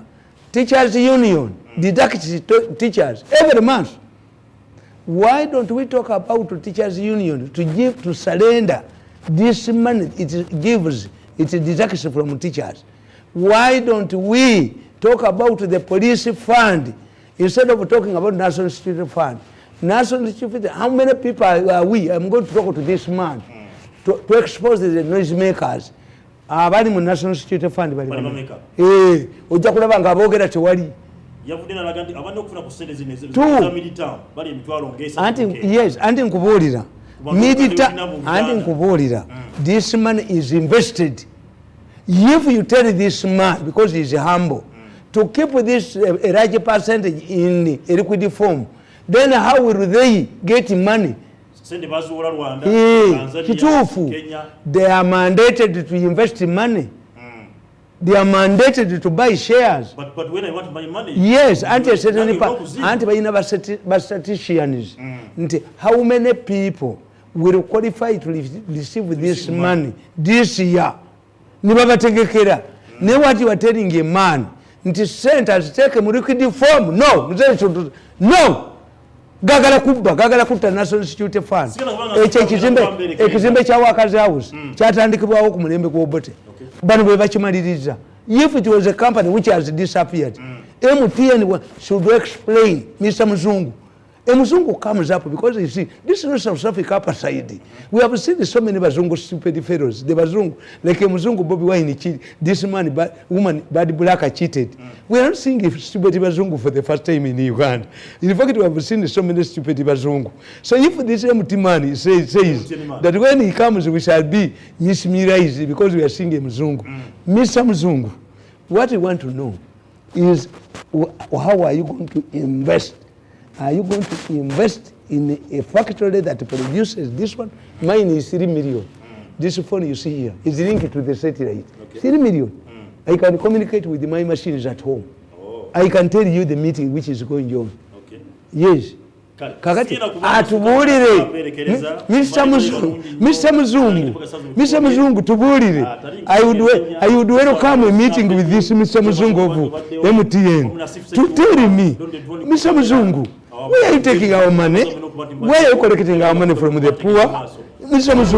teachers union deduct teachers every month. Why don't we talk about teachers union to surrender this money it gives, it deducts from teachers? Why don't we talk about the police fund instead of talking about national security fund? National security, how many people are we? I'm going to talk to this man to expose the noisemakers. Abali mu national security fund bali bameka. Ojja kulaba nga aboogera tewali. Yavudde nalaga nti abadde okufuna ku ssente zino za militant bali emitwalo ng'esatu. Anti nkubuulira. Anti nkubuulira. This man is invested. If you tell this man, because he is humble, to keep this a large percentage in a liquid form, then how will they get money? They are mandated to invest money. They are mandated to buy shares. But when I want my money, yes, statisticians. How many people will qualify to receive this money this year? Nibabategekera. Ne what you are telling a man, centers take a liquid form. No, no. Gagala kubba, gagala kutta national security fund. Ekizimbe kya Workers House kyatandikibwawo ku mulembe gw'Obote. Bano bwe bakimaliriza. If it was a company which has disappeared, MTN should explain, Mr. Muzungu. Muzungu comes up because you see, this is not South Africa upper side. We have seen so many Bazungu stupid fellows. The Bazungu, like Muzungu Bobby Wine cheated, this man, woman, bad black cheated. We are not seeing stupid Bazungu for the first time in Uganda. In fact, we have seen so many stupid Bazungu. So if this empty man says that when he comes, we shall be mismerized because we are seeing a Muzungu. Mr. Muzungu, what we want to know is how are you going to invest? Are you going to invest in a factory that produces this one? Mine is 3 million. This phone you see here is linked to the satellite. Okay. 3 million. I can communicate with my machines at home. Oh. I can tell you the meeting which is going on. Okay. Yes. Kakati atubuulire Mr. Muzungu tubuulire. I would welcome a meeting with this Mr. Muzungu of MTN to tell me, Mr. Muzungu, where are you taking our money? Where are you collecting our money from the poor? Mr. Muzungu.